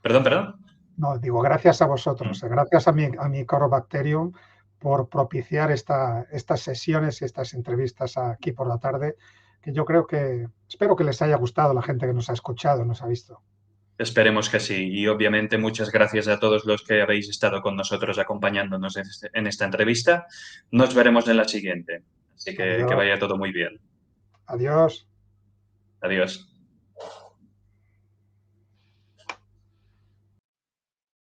Perdón, perdón. No, digo, gracias a vosotros, gracias a mi Corobacterium por propiciar estas sesiones y estas entrevistas aquí por la tarde, que yo creo que, espero que les haya gustado a la gente que nos ha escuchado, nos ha visto. Esperemos que sí. Y obviamente muchas gracias a todos los que habéis estado con nosotros acompañándonos en esta entrevista. Nos veremos en la siguiente. Así que Adiós, vaya todo muy bien. adiós. Adiós.